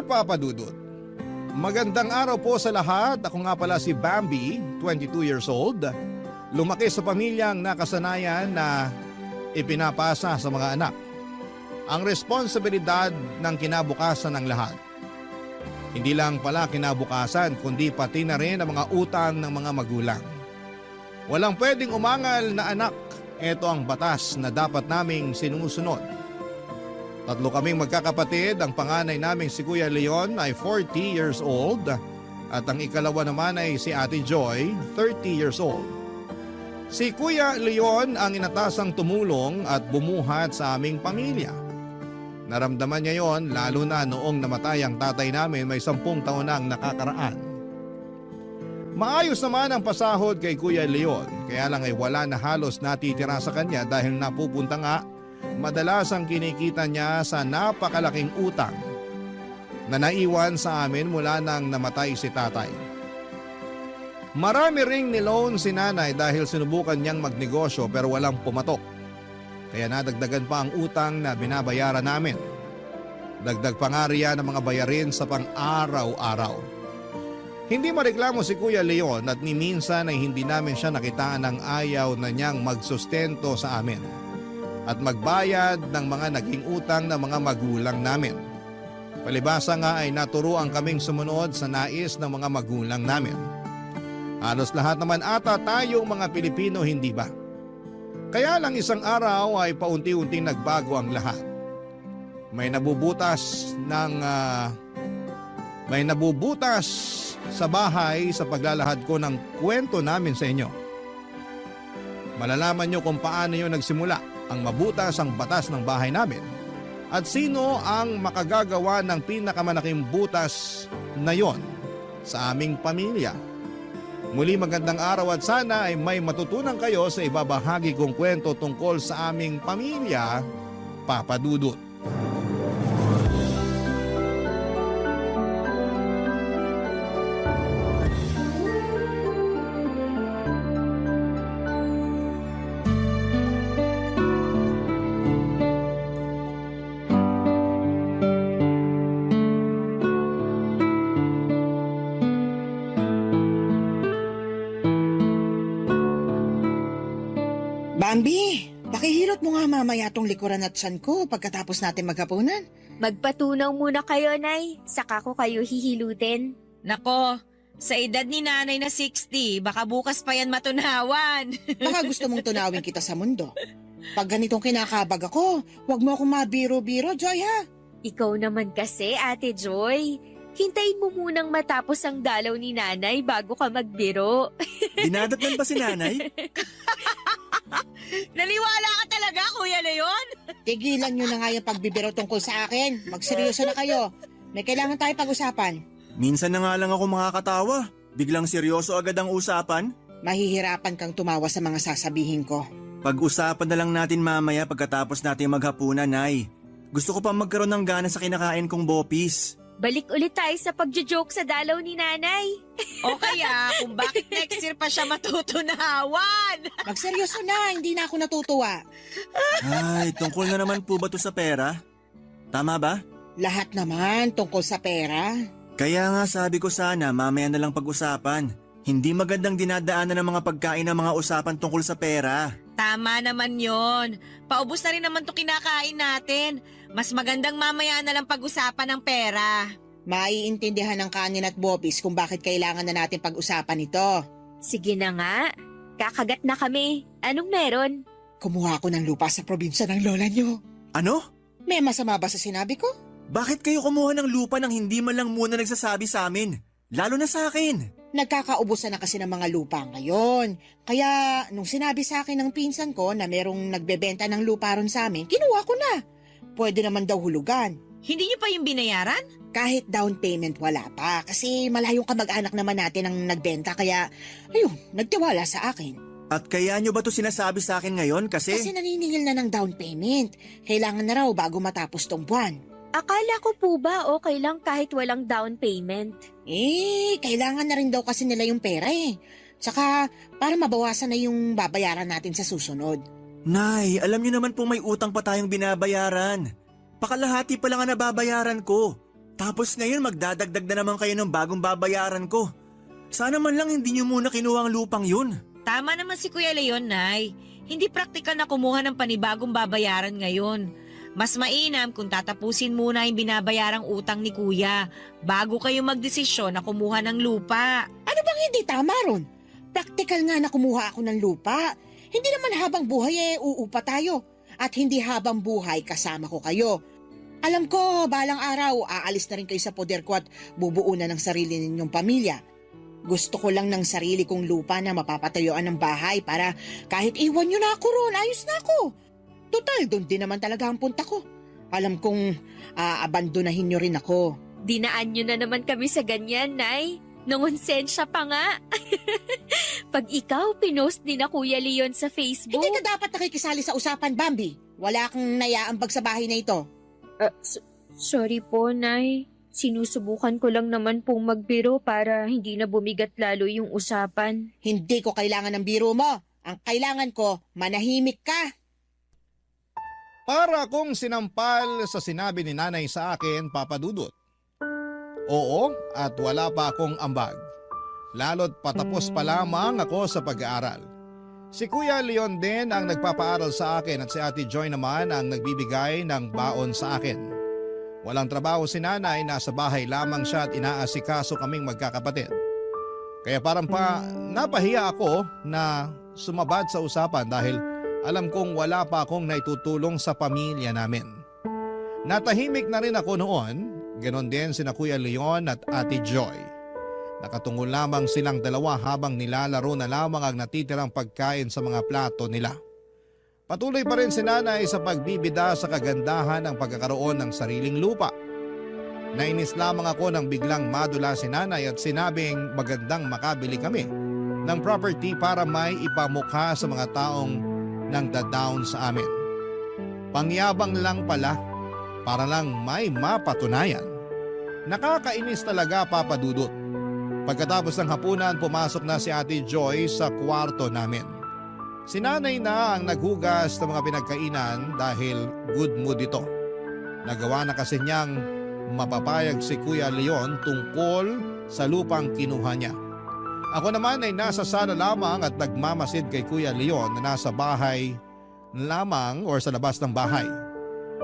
Dear Papa Dudut, magandang araw po sa lahat. Ako nga pala si Bambi, 22 years old. Lumaki sa pamilyang nakasanayan na ipinapasa sa mga anak ang responsibilidad ng kinabukasan ng lahat. Hindi lang pala kinabukasan kundi pati na rin ang mga utang ng mga magulang. Walang pwedeng umangal na anak. Ito ang batas na dapat naming sinusunod. Tatlo kaming magkakapatid. Ang panganay naming si Kuya Leon ay 40 years old at ang ikalawa naman ay si Ate Joy, 30 years old. Si Kuya Leon ang inatasang tumulong at bumuhat sa aming pamilya. Naramdaman niya yon lalo na noong namatay ang tatay namin may 10 taon na ang nakakaraan. Maayos naman ang pasahod kay Kuya Leon, kaya lang ay wala na halos natitira sa kanya dahil napupunta nga madalas ang kinikita niya sa napakalaking utang na naiwan sa amin mula nang namatay si tatay. Marami ring niloan si nanay dahil sinubukan niyang magnegosyo pero walang pumatok. Kaya nadagdagan pa ang utang na binabayaran namin. Dagdag pa nga riyan ang mga bayarin sa pang-araw-araw. Hindi mareklamo si Kuya Leon at ni minsan ay hindi namin siya nakitaan ng ayaw na niyang magsustento sa amin at magbayad ng mga naging utang ng mga magulang namin. Palibasa nga ay naturuan kaming sumunod sa nais ng mga magulang namin. Halos lahat naman ata tayong mga Pilipino, hindi ba? Kaya lang isang araw ay paunti-unting nagbago ang lahat. May nabubutas sa bahay sa paglalahad ko ng kwento namin sa inyo. Malalaman nyo kung paano yun nagsimula ang mabutas ang batas ng bahay namin at sino ang makagagawa ng pinakamalaking butas na yon sa aming pamilya. Muli magandang araw at sana ay may matutunan kayo sa ibabahagi kong kwento tungkol sa aming pamilya, Papa Dudut. Bambi, pakihilot mo nga mamaya tong likuran at tiyan ko pagkatapos natin maghapunan. Magpatunaw muna kayo, Nay. Saka ko kayo hihilutin. Nako, sa edad ni nanay na 60, baka bukas pa yan matunawan. Baka gusto mong tunawin kita sa mundo. Pag ganitong kinakabag ako, wag mo akong mabiro-biro, Joy ha? Ikaw naman kasi, Ate Joy. Hintayin mo munang matapos ang dalaw ni Nanay bago ka magbiro. Dinadatnan pa si nanay? Naniwala ka talaga, Kuya Leon? Tigilan nyo na nga yung pagbibiro tungkol sa akin. Magseryoso na kayo. May kailangan tayo pag-usapan. Minsan na nga lang ako makakatawa. Biglang seryoso agad ang usapan. Mahihirapan kang tumawa sa mga sasabihin ko. Pag-usapan na lang natin mamaya pagkatapos natin maghapunan, Nay. Gusto ko pa magkaroon ng gana sa kinakain kong bopis. Balik ulit tayo sa pagjo-joke sa dalaw ni Nanay. O kaya kung bakit next year pa siya matutunawan? Magseryoso na, hindi na ako natutuwa. Ay, tungkol na naman po ba to sa pera? Tama ba? Lahat naman tungkol sa pera. Kaya nga sabi ko sana mamaya na lang pag-usapan. Hindi magandang dinadaanan ng mga pagkain ng mga usapan tungkol sa pera. Tama naman yon. Paubos na rin naman to kinakain natin. Mas magandang mamaya na lang pag-usapan ng pera. Maiintindihan ng kanin at bopis kung bakit kailangan na natin pag-usapan ito. Sige na nga. Kakagat na kami. Anong meron? Kumuha ako ng lupa sa probinsya ng lola nyo. Ano? May masama ba sa sinabi ko? Bakit kayo kumuha ng lupa nang hindi man lang muna nagsasabi sa amin? Lalo na sa akin. Nagkakaubusan na kasi ng mga lupa ngayon. Kaya nung sinabi sa akin ng pinsan ko na merong nagbebenta ng lupa ron sa amin, kinuha ko na. Pwede naman daw hulugan. Hindi niyo pa yung binayaran? Kahit down payment wala pa kasi malayong kamag-anak naman natin ang nagbenta kaya ayun, nagtiwala sa akin. At kaya nyo ba to sinasabi sa akin ngayon Kasi kasi... naniningil na ng down payment. Kailangan na raw bago matapos tong buwan. Akala ko po ba okay lang kahit walang down payment? Kailangan na rin daw kasi nila yung pera eh. Tsaka para mabawasan na yung babayaran natin sa susunod. Nay, alam niyo naman po may utang pa tayong binabayaran. Pakalahati pa lang ang nababayaran ko. Tapos ngayon magdadagdag na naman kayo ng bagong babayaran ko. Sana man lang hindi niyo muna kinuha ang lupang yun. Tama naman si Kuya Leon, Nay. Hindi praktikal na kumuha ng panibagong babayaran ngayon. Mas mainam kung tatapusin muna yung binabayarang utang ni Kuya bago kayo magdesisyon na kumuha ng lupa. Ano bang hindi tama ron? Praktikal nga na kumuha ako ng lupa. Hindi naman habang buhay uupa tayo. At hindi habang buhay kasama ko kayo. Alam ko, balang araw, aalis na rin kayo sa poder ko at bubuo na ng sarili ninyong pamilya. Gusto ko lang ng sarili kong lupa na mapapatayuan ng bahay para kahit iwan nyo na ako ron, ayos na ako. Total, doon din naman talaga ang punta ko. Alam kong abandonahin nyo rin ako. Dinaan nyo na naman kami sa ganyan, Nay. Nungonsensya pa nga. Pag ikaw pinost ni na Kuya Leon sa Facebook. Hindi ka dapat nakikisali sa usapan, Bambi. Wala kang nayaambag sa bahay na ito. Sorry po, Nay. Sinusubukan ko lang naman pong magbiro para hindi na bumigat lalo yung usapan. Hindi ko kailangan ng biro mo. Ang kailangan ko, manahimik ka. Para kong sinampal sa sinabi ni nanay sa akin, Papa Dudut. Oo, at wala pa akong ambag. Lalo't patapos pa lamang ako sa pag-aaral. Si Kuya Leon din ang nagpapaaral sa akin at si Ate Joy naman ang nagbibigay ng baon sa akin. Walang trabaho si nanay, nasa bahay lamang siya at inaasikaso kaming magkakapatid. Kaya parang napahiya ako na sumabad sa usapan dahil alam kong wala pa akong naitutulong sa pamilya namin. Natahimik na rin ako noon, ganon din sina Kuya Leon at Ate Joy. Nakatungo lamang silang dalawa habang nilalaro na lamang ang natitirang pagkain sa mga plato nila. Patuloy pa rin si nanay sa pagbibida sa kagandahan ng pagkakaroon ng sariling lupa. Nainis lamang ako nang biglang madula si nanay at sinabing magandang makabili kami ng property para may ipamukha sa mga taong nang da-down sa amin. Pangyabang lang pala, para lang may mapatunayan. Nakakainis talaga, Papa Dudut. Pagkatapos ng hapunan, pumasok na si Ate Joy sa kwarto namin. Si nanay na ang naghugas ng mga pinagkainan dahil good mood ito. Nagawa na kasi niyang mapapayag si Kuya Leon tungkol sa lupang kinuha niya. Ako naman ay nasa sala lamang at nagmamasid kay Kuya Leon na nasa bahay lamang or sa labas ng bahay.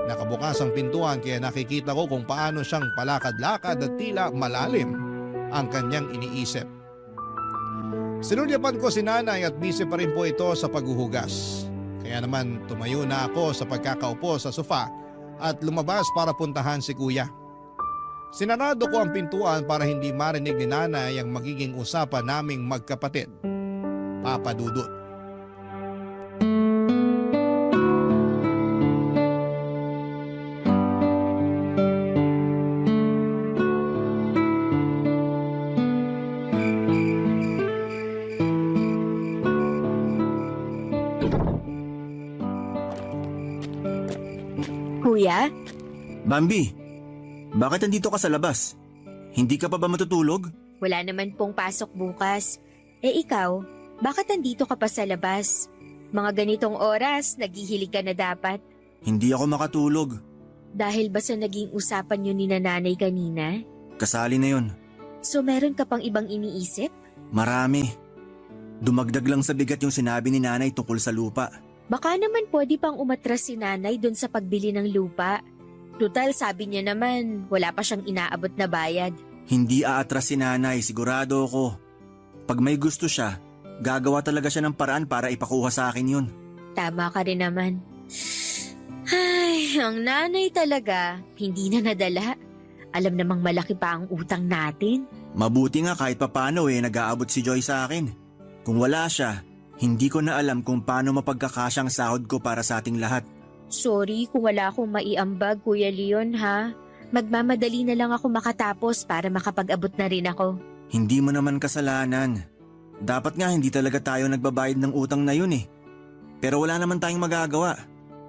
Nakabukas ang pintuan kaya nakikita ko kung paano siyang palakad-lakad at tila malalim ang kanyang iniisip. Sinulyapan ko si nanay at busy pa rin po ito sa paghuhugas. Kaya naman tumayo na ako sa pagkakaupo sa sofa at lumabas para puntahan si kuya. Sinarado ko ang pintuan para hindi marinig ni nanay ang magiging usapan naming magkapatid. Papa Dudut. Kuya? Bambi, bakit nandito ka sa labas? Hindi ka pa ba matutulog? Wala naman pong pasok bukas. Ikaw, bakit nandito ka pa sa labas? Mga ganitong oras, naghihilig ka na dapat. Hindi ako makatulog. Dahil ba sa naging usapan yun ni nanay kanina? Kasali na yun. So meron ka pang ibang iniisip? Marami. Dumagdag lang sa bigat yung sinabi ni nanay tungkol sa lupa. Baka naman pwede pang umatras si nanay dun sa pagbili ng lupa. Total, sabi niya naman, wala pa siyang inaabot na bayad. Hindi aatras si nanay, sigurado ako. Pag may gusto siya, gagawa talaga siya ng paraan para ipakuha sa akin yun. Tama ka rin naman. Ay, ang nanay talaga, hindi na nadala. Alam namang malaki pa ang utang natin. Mabuti nga kahit papano nag-aabot si Joy sa akin. Kung wala siya, hindi ko na alam kung paano mapagkakasyang sahod ko para sa ating lahat. Sorry kung wala akong maiambag, Kuya Leon, ha? Magmamadali na lang ako makatapos para makapag-abot na rin ako. Hindi mo naman kasalanan. Dapat nga hindi talaga tayo nagbabayad ng utang na yun eh. Pero wala naman tayong magagawa.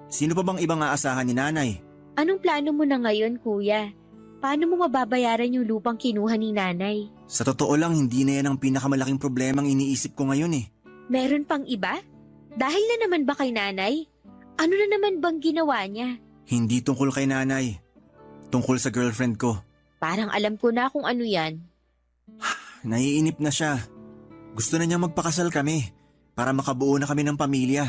Sino pa bang ibang aasahan ni nanay? Anong plano mo na ngayon, Kuya? Paano mo mababayaran yung lupang kinuha ni nanay? Sa totoo lang, hindi na yan ang pinakamalaking problemang iniisip ko ngayon eh. Meron pang iba? Dahil na naman ba kay nanay? Ano na naman bang ginawa niya? Hindi tungkol kay nanay. Tungkol sa girlfriend ko. Parang alam ko na kung ano yan. Naiinip na siya. Gusto na niya magpakasal kami para makabuo na kami ng pamilya.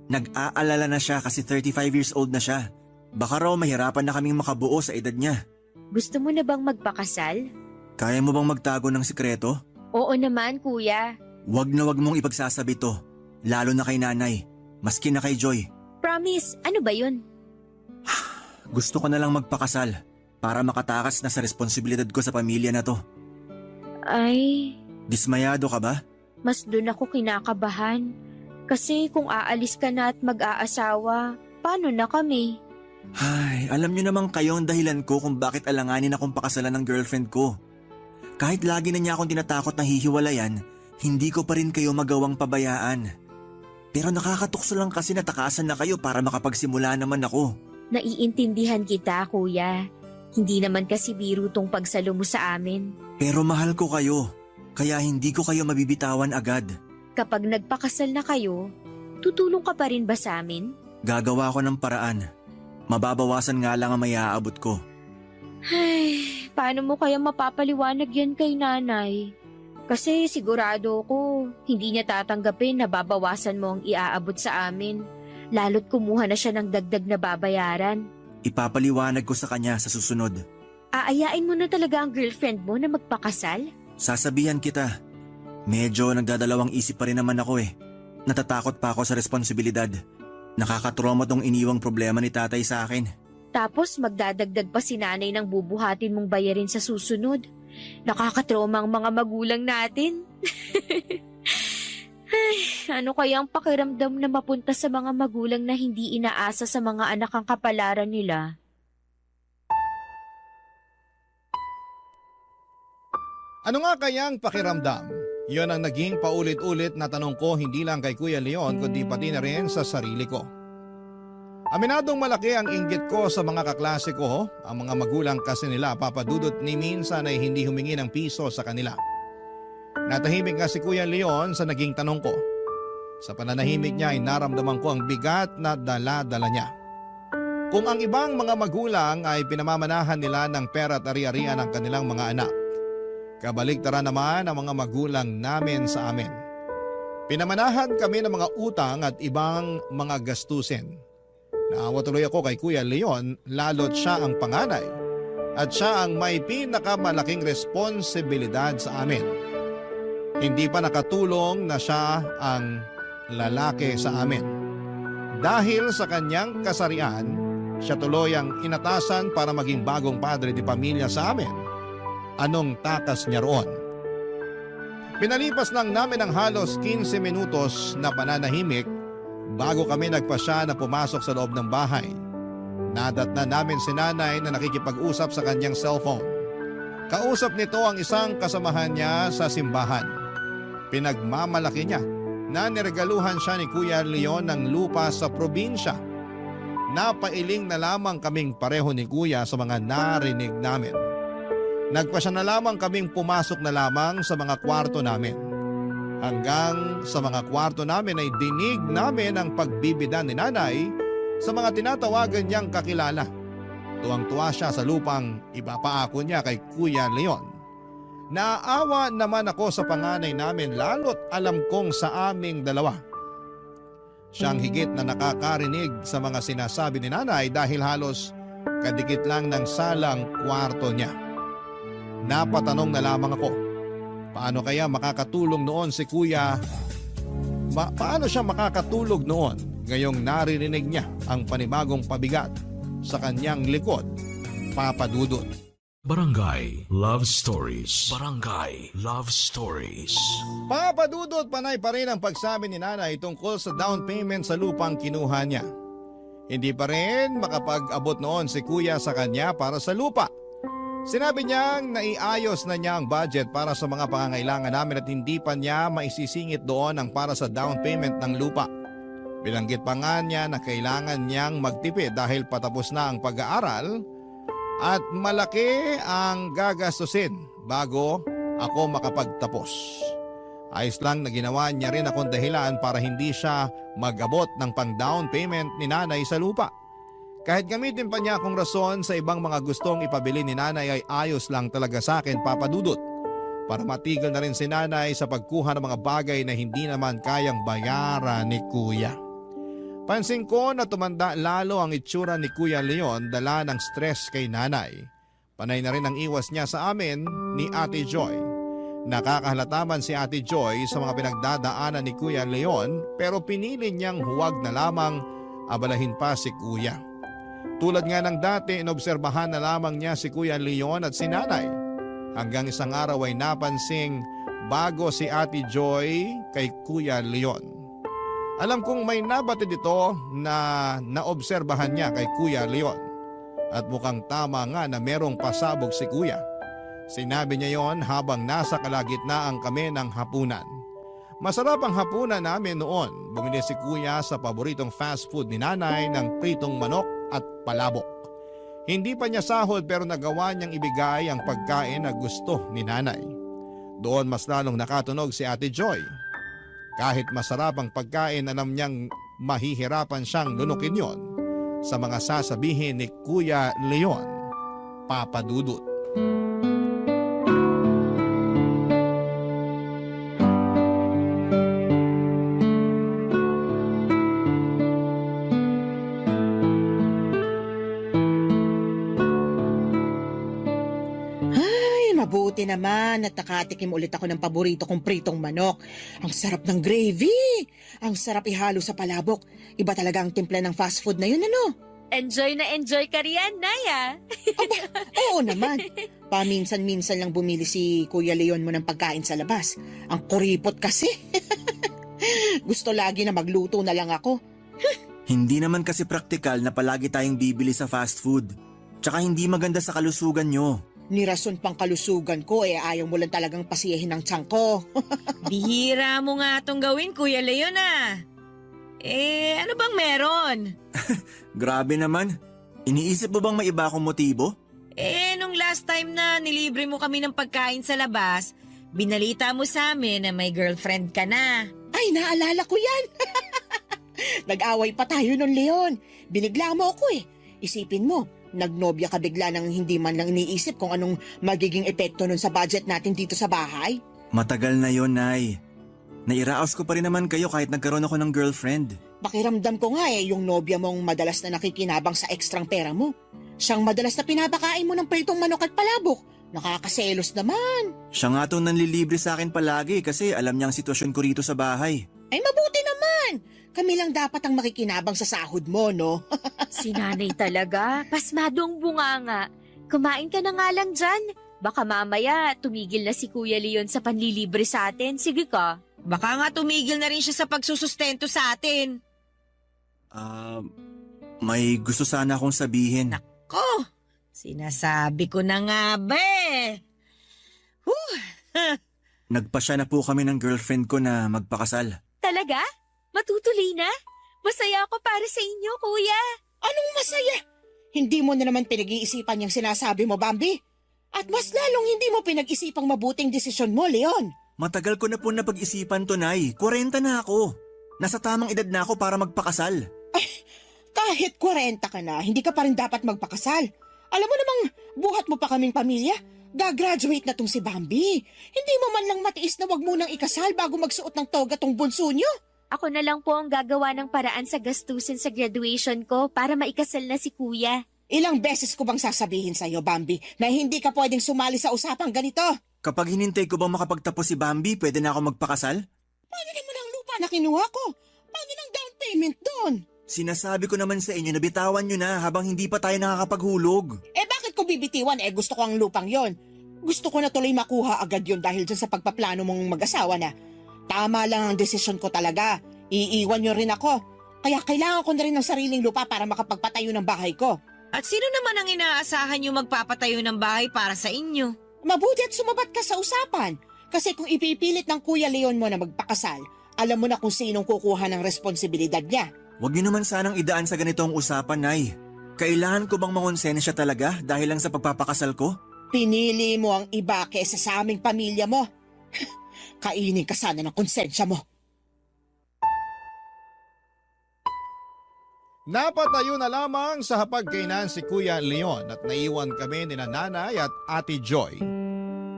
Nag-aalala na siya kasi 35 years old na siya. Baka raw mahirapan na kaming makabuo sa edad niya. Gusto mo na bang magpakasal? Kaya mo bang magtago ng sikreto? Oo naman, kuya. Wag na wag mong ipagsasabi to. Lalo na kay nanay. Maski na kay Joy. Promise, ano ba yun? Gusto ko na lang magpakasal para makatakas na sa responsibilidad ko sa pamilya na to. Ay, Dismayado ka ba? mas doon ako kinakabahan. Kasi kung aalis ka na at mag-aasawa, paano na kami? Ay, alam niyo naman kayo ang dahilan ko kung bakit alanganin akong pakasalan ng girlfriend ko. Kahit lagi na niya akong tinatakot na hihiwalayan, hindi ko pa rin kayo magawang pabayaan. Pero nakakatukso lang kasi natakasan na kayo para makapagsimula naman ako. Naiintindihan kita, kuya. Hindi naman kasi biro tong pagsalo mo sa amin. Pero mahal ko kayo, kaya hindi ko kayo mabibitawan agad. Kapag nagpakasal na kayo, tutulong ka pa rin ba sa amin? Gagawa ko ng paraan. Mababawasan nga lang ang may aabot ko. Ay, paano mo kaya mapapaliwanag yan kay nanay? Kasi sigurado ko, hindi niya tatanggapin na babawasan mo ang iaabot sa amin. Lalo't kumuha na siya ng dagdag na babayaran. Ipapaliwanag ko sa kanya sa susunod. Aayain mo na talaga ang girlfriend mo na magpakasal? Sasabihan kita. Medyo nagdadalawang isip pa rin naman ako eh. Natatakot pa ako sa responsibilidad. Nakakatrauma tong iniwang problema ni tatay sa akin. Tapos magdadagdag pa si nanay ng bubuhatin mong bayarin sa susunod. Nakakatrauma ang mga magulang natin. Ay, ano kaya ang pakiramdam na mapunta sa mga magulang na hindi inaasa sa mga anak ang kapalaran nila? Ano nga kayang pakiramdam? Yon ang naging paulit-ulit na tanong ko hindi lang kay Kuya Leon kundi pati na rin sa sarili ko. Aminadong malaki ang inggit ko sa mga kaklase ko, ang mga magulang kasi nila papadudot ni minsan ay hindi humingi ng piso sa kanila. Natahimik nga si Kuya Leon sa naging tanong ko. Sa pananahimik niya ay naramdaman ko ang bigat na dala-dala niya. Kung ang ibang mga magulang ay pinamamanahan nila ng pera at ari-arian ng kanilang mga anak, kabaligtaran naman ang mga magulang namin sa amin. Pinamanahan kami ng mga utang at ibang mga gastusin. Naawa tuloy ako kay Kuya Leon lalo't siya ang panganay at siya ang may pinakamalaking responsibilidad sa amin. Hindi pa nakatulong na siya ang lalaki sa amin. Dahil sa kanyang kasarian, siya tuloy ang inatasan para maging bagong padre di pamilya sa amin. Anong takas niya roon? Pinalipas lang namin ang halos 15 minutos na pananahimik bago kami nagpasya na pumasok sa loob ng bahay. Nadatnan namin si nanay na nakikipag-usap sa kanyang cellphone. Kausap nito ang isang kasamahan niya sa simbahan. Pinagmamalaki niya na niregaluhan siya ni Kuya Leon ng lupa sa probinsya. Napailing na lamang kaming pareho ni Kuya sa mga narinig namin. Nagpasya na lamang kaming pumasok na lamang sa mga kwarto namin. Hanggang sa mga kwarto namin ay dinig namin ang pagbibida ni nanay sa mga tinatawagan niyang kakilala. Tuwang-tuwa siya sa lupang ipapaako niya kay Kuya Leon. Naaawa naman ako sa panganay namin lalo't alam kong sa aming dalawa. Siyang higit na nakakarinig sa mga sinasabi ni nanay dahil halos kadikit lang ng salang kwarto niya. Napatanong na lamang ako, paano kaya makakatulong noon si Kuya? Paano siya makakatulog noon ngayong naririnig niya ang panibagong pabigat sa kanyang likod, Papa Dudut? Barangay Love Stories. Barangay Love Stories. Papa Dudut, panay pa rin ang pagsabi ni nanay tungkol sa down payment sa lupang kinuha niya. Hindi pa rin makapag-abot noon si Kuya sa kanya para sa lupa. Sinabi niyang naiayos na niya ang budget para sa mga pangangailangan namin at hindi pa niya maisisingit doon ang para sa down payment ng lupa. Bilanggit pa nga niya na kailangan niyang magtipid dahil patapos na ang pag-aaral at malaki ang gagastusin bago ako makapagtapos. Ayos lang na ginawa niya rin akong dahilan para hindi siya mag-abot ng pang-down payment ni nanay sa lupa. Kahit gamitin pa niya akong rason sa ibang mga gustong ipabili ni nanay ay ayos lang talaga sa akin, Papa Dudut. Para matigil na rin si nanay sa pagkuha ng mga bagay na hindi naman kayang bayaran ni kuya. Pansin ko na tumanda lalo ang itsura ni Kuya Leon dala ng stress kay nanay. Panay na rin ang iwas niya sa amin ni Ate Joy. Nakakahalata man si Ate Joy sa mga pinagdadaanan ni Kuya Leon pero pinili niyang huwag na lamang abalahin pa si kuya. Tulad nga ng dati, inobserbahan na lamang niya si Kuya Leon at si nanay. Hanggang isang araw ay napansing bago si Ate Joy kay Kuya Leon. Alam kong may nabatid ito na naobserbahan niya kay Kuya Leon. At mukhang tama nga na merong pasabog si kuya. Sinabi niya yon habang nasa kalagitnaan kami ng hapunan. Masarap ang hapunan namin noon. Bumili si kuya sa paboritong fast food ni nanay ng pritong manok at palabok. Hindi pa niya sahod pero nagawa niyang ibigay ang pagkain na gusto ni nanay. Doon mas lalong nakatunog si Ate Joy. Kahit masarap ang pagkain, alam niyang mahihirapan siyang lunukin yon sa mga sasabihin ni Kuya Leon, Papa Dudut. Mabuti naman at nakatikim ulit ako ng paborito kong pritong manok. Ang sarap ng gravy. Ang sarap ihalo sa palabok. Iba talaga ang timpla ng fast food na yun, ano? Enjoy na enjoy ka riyan, Naya. Oo naman. Paminsan-minsan lang bumili si Kuya Leon mo ng pagkain sa labas. Ang kuripot kasi. Gusto lagi na magluto na lang ako. Hindi naman kasi praktikal na palagi tayong bibili sa fast food. Tsaka hindi maganda sa kalusugan nyo. Nirason pang kalusugan ko ayaw mo lang talagang pasiyahin ng tiyan ko. Bihira mo nga itong gawin, Kuya Leon ano bang meron? Grabe naman. Iniisip mo bang may iba akong motibo? Nung last time na nilibre mo kami ng pagkain sa labas, binalita mo sa amin na may girlfriend ka na. Ay, naalala ko yan. Nag-away pa tayo nun, Leon. Binigla mo ako Isipin mo, nagnobya ka bigla nang hindi man lang iniisip kung anong magiging epekto nun sa budget natin dito sa bahay. Matagal na yon, Nay. Nairaos ko pa rin naman kayo kahit nagkaroon ako ng girlfriend. Pakiramdam ko nga yung nobya mong madalas na nakikinabang sa ekstrang pera mo. Siyang madalas na pinapakain mo ng pritong manok at palabok. Nakakaselos naman. Siya nga itong nanlilibre sa akin palagi kasi alam niya ang sitwasyon ko rito sa bahay. Ay mabuti naman. Kami lang dapat ang makikinabang sa sahod mo, no? Si nanay talaga, pasmadong bunganga. Kumain ka na nga lang dyan. Baka mamaya tumigil na si Kuya Leon sa panlilibre sa atin. Sige ka. Baka nga tumigil na rin siya sa pagsusustento sa atin. May gusto sana akong sabihin. Ko, sinasabi ko na nga ba Nagpasya na po kami ng girlfriend ko na magpakasal. Talaga? Matutuloy na? Masaya ako para sa inyo, Kuya. Anong masaya? Hindi mo na naman pinag-iisipan yung sinasabi mo, Bambi. At mas lalong hindi mo pinag-isipang mabuting desisyon mo, Leon. Matagal ko na po napag-isipan to, Nay. 40 na ako. Nasa tamang edad na ako para magpakasal. Kahit 40 ka na, hindi ka pa rin dapat magpakasal. Alam mo namang buhat mo pa kaming pamilya. Gagraduate na tong si Bambi. Hindi mo man lang matiis na wag munang ikasal bago magsuot ng toga tong bunso nyo. Ako na lang po ang gagawa ng paraan sa gastusin sa graduation ko para maikasal na si Kuya. Ilang beses ko bang sasabihin sa'yo, Bambi, na hindi ka pwedeng sumali sa usapang ganito? Kapag hinintay ko bang makapagtapos si Bambi, pwede na ako magpakasal? Paano naman ang lupa na kinuha ko? Paano ng down payment doon? Sinasabi ko naman sa inyo na bitawan nyo na habang hindi pa tayo nakakapaghulog. Bakit ko bibitiwan? Gusto ko ang lupang yon. Gusto ko na tuloy makuha agad yon dahil dyan sa pagpaplano mong mag-asawa na. Tama lang ang desisyon ko talaga. Iiwan nyo rin ako. Kaya kailangan ko na rin ng sariling lupa para makapagpatayo ng bahay ko. At sino naman ang inaasahan yung magpapatayo ng bahay para sa inyo? Mabuti at sumabat ka sa usapan. Kasi kung ipipilit ng Kuya Leon mo na magpakasal, alam mo na kung sinong kukuha ng responsibilidad niya. Huwag niyo naman sanang idaan sa ganitong usapan, Nay. Kailangan ko bang mangonsensya talaga dahil lang sa pagpapakasal ko? Pinili mo ang iba kesa sa aming pamilya mo. Kainin ka sana ng konsensya mo. Napatayo na lamang sa hapagkainan si Kuya Leon at naiwan kami ni Nanay at Ate Joy.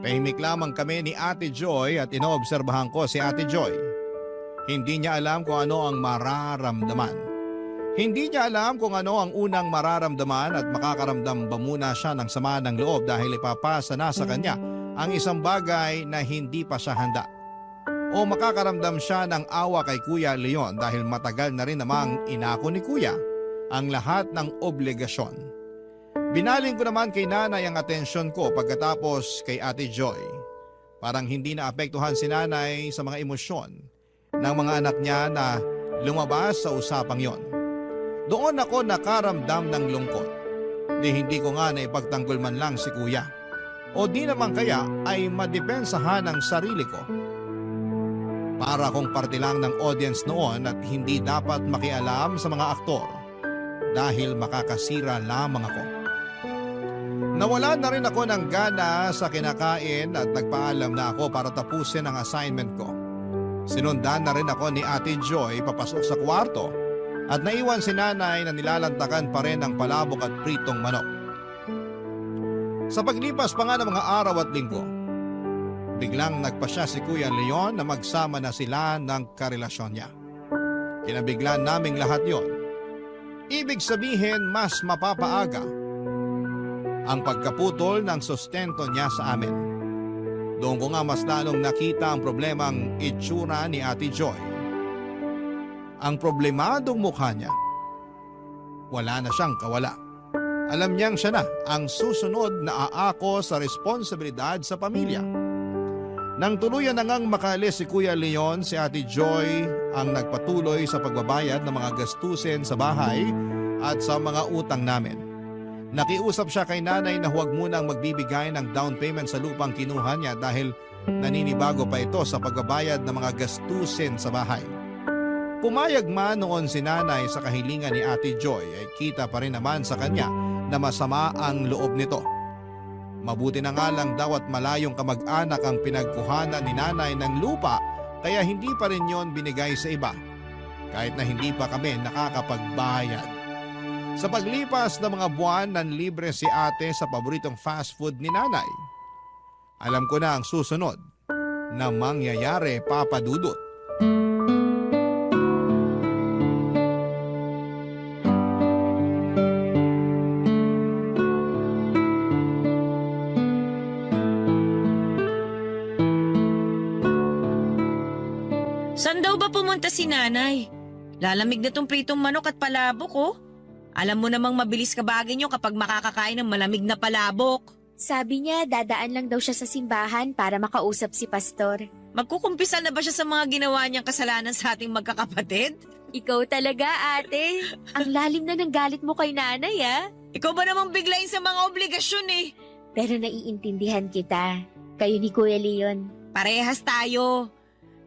Tahimik lamang kami ni Ate Joy at inoobserbahan ko si Ate Joy. Hindi niya alam kung ano ang mararamdaman. Hindi niya alam kung ano ang unang mararamdaman at makakaramdam ba muna siya ng sama ng loob dahil ipapasa na sa kanya ang isang bagay na hindi pa siya handa. O makakaramdam siya ng awa kay Kuya Leon dahil matagal na rin namang inako ni Kuya ang lahat ng obligasyon. Binaling ko naman kay Nanay ang atensyon ko pagkatapos kay Ate Joy. Parang hindi naapektuhan si Nanay sa mga emosyon ng mga anak niya na lumabas sa usapang yon. Doon ako nakaramdam ng lungkot. Hindi ko nga naipagtanggol man lang si Kuya. O di naman kaya ay madepensahan ang sarili ko. Para akong parte lang ng audience noon at hindi dapat makialam sa mga aktor dahil makakasira lamang ako. Nawala na rin ako ng gana sa kinakain at nagpaalam na ako para tapusin ang assignment ko. Sinundan na rin ako ni Ate Joy papasok sa kwarto at naiwan si Nanay na nilalantakan pa rin ang palabok at pritong manok. Sa paglipas pa nga ng mga araw at linggo, biglang nagpasya si Kuya Leon na magsama na sila ng karelasyon niya. Kinabiglan naming lahat yon. Ibig sabihin mas mapapaaga ang pagkaputol ng sustento niya sa amin. Doon ko nga mas lalong nakita ang problemang itsura ni Ate Joy. Ang problemadong mukha niya, wala na siyang kawala. Alam niyang siya na ang susunod na aako sa responsibilidad sa pamilya. Nang tuluyan na ngang makaalis si Kuya Leon, si Ate Joy ang nagpatuloy sa pagbabayad ng mga gastusin sa bahay at sa mga utang namin. Nakiusap siya kay Nanay na huwag munang magbibigay ng down payment sa lupang kinuha niya dahil naninibago pa ito sa pagbabayad ng mga gastusin sa bahay. Pumayag man noon si Nanay sa kahilingan ni Ate Joy ay kita pa rin naman sa kanya na masama ang loob nito. Mabuti na nga lang daw at malayong kamag-anak ang pinagkuhanan ni Nanay ng lupa kaya hindi pa rin yon binigay sa iba kahit na hindi pa kami nakakapagbayad. Sa paglipas ng mga buwan nanlibre si Ate sa paboritong fast food ni Nanay. Alam ko na ang susunod na mangyayari, Papa Dudut. Saan daw ba pumunta si Nanay? Lalamig na tong pritong manok at palabok, oh. Alam mo namang mabilis kabagin nyo kapag makakakain ng malamig na palabok. Sabi niya dadaan lang daw siya sa simbahan para makausap si pastor. Magkukumpisa na ba siya sa mga ginawa niyang kasalanan sa ating magkakapatid? Ikaw talaga, ate. Ang lalim na ng galit mo kay Nanay, ah. Ikaw ba namang biglayin sa mga obligasyon eh? Pero naiintindihan kita. Kayo ni Kuya Leon. Parehas tayo.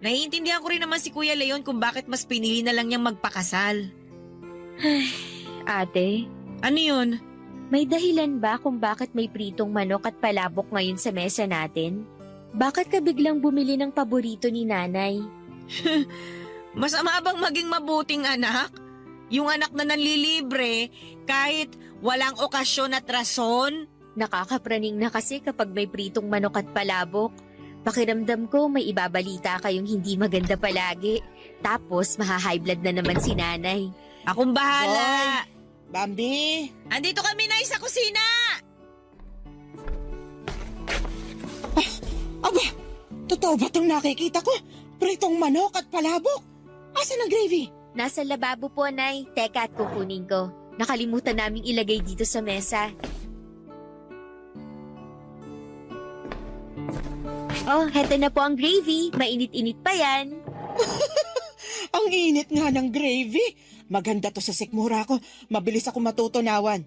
Naiintindihan ko rin naman si Kuya Leon kung bakit mas pinili na lang niyang magpakasal. Ate, Ano yun? may dahilan ba kung bakit may pritong manok at palabok ngayon sa mesa natin? Bakit ka biglang bumili ng paborito ni Nanay? Masama bang maging mabuting anak? Yung anak na nanlilibre kahit walang okasyon at rason? Nakakapraning na kasi kapag may pritong manok at palabok. Pakiramdam ko may ibabalita kayong hindi maganda palagi. Tapos maha-high blood na naman si Nanay. Akong bahala. Bambi! Andito kami na sa kusina. Aba, totoo ba itong nakikita ko? Pritong manok at palabok? Asan ang gravy? Nasa lababo po, Nay. Teka at kukunin ko. Nakalimutan naming ilagay dito sa mesa. Oh, heto na po ang gravy. Mainit-init pa yan. Ang init nga ng gravy. Maganda to sa sikmura ko. Mabilis ako matutunawan.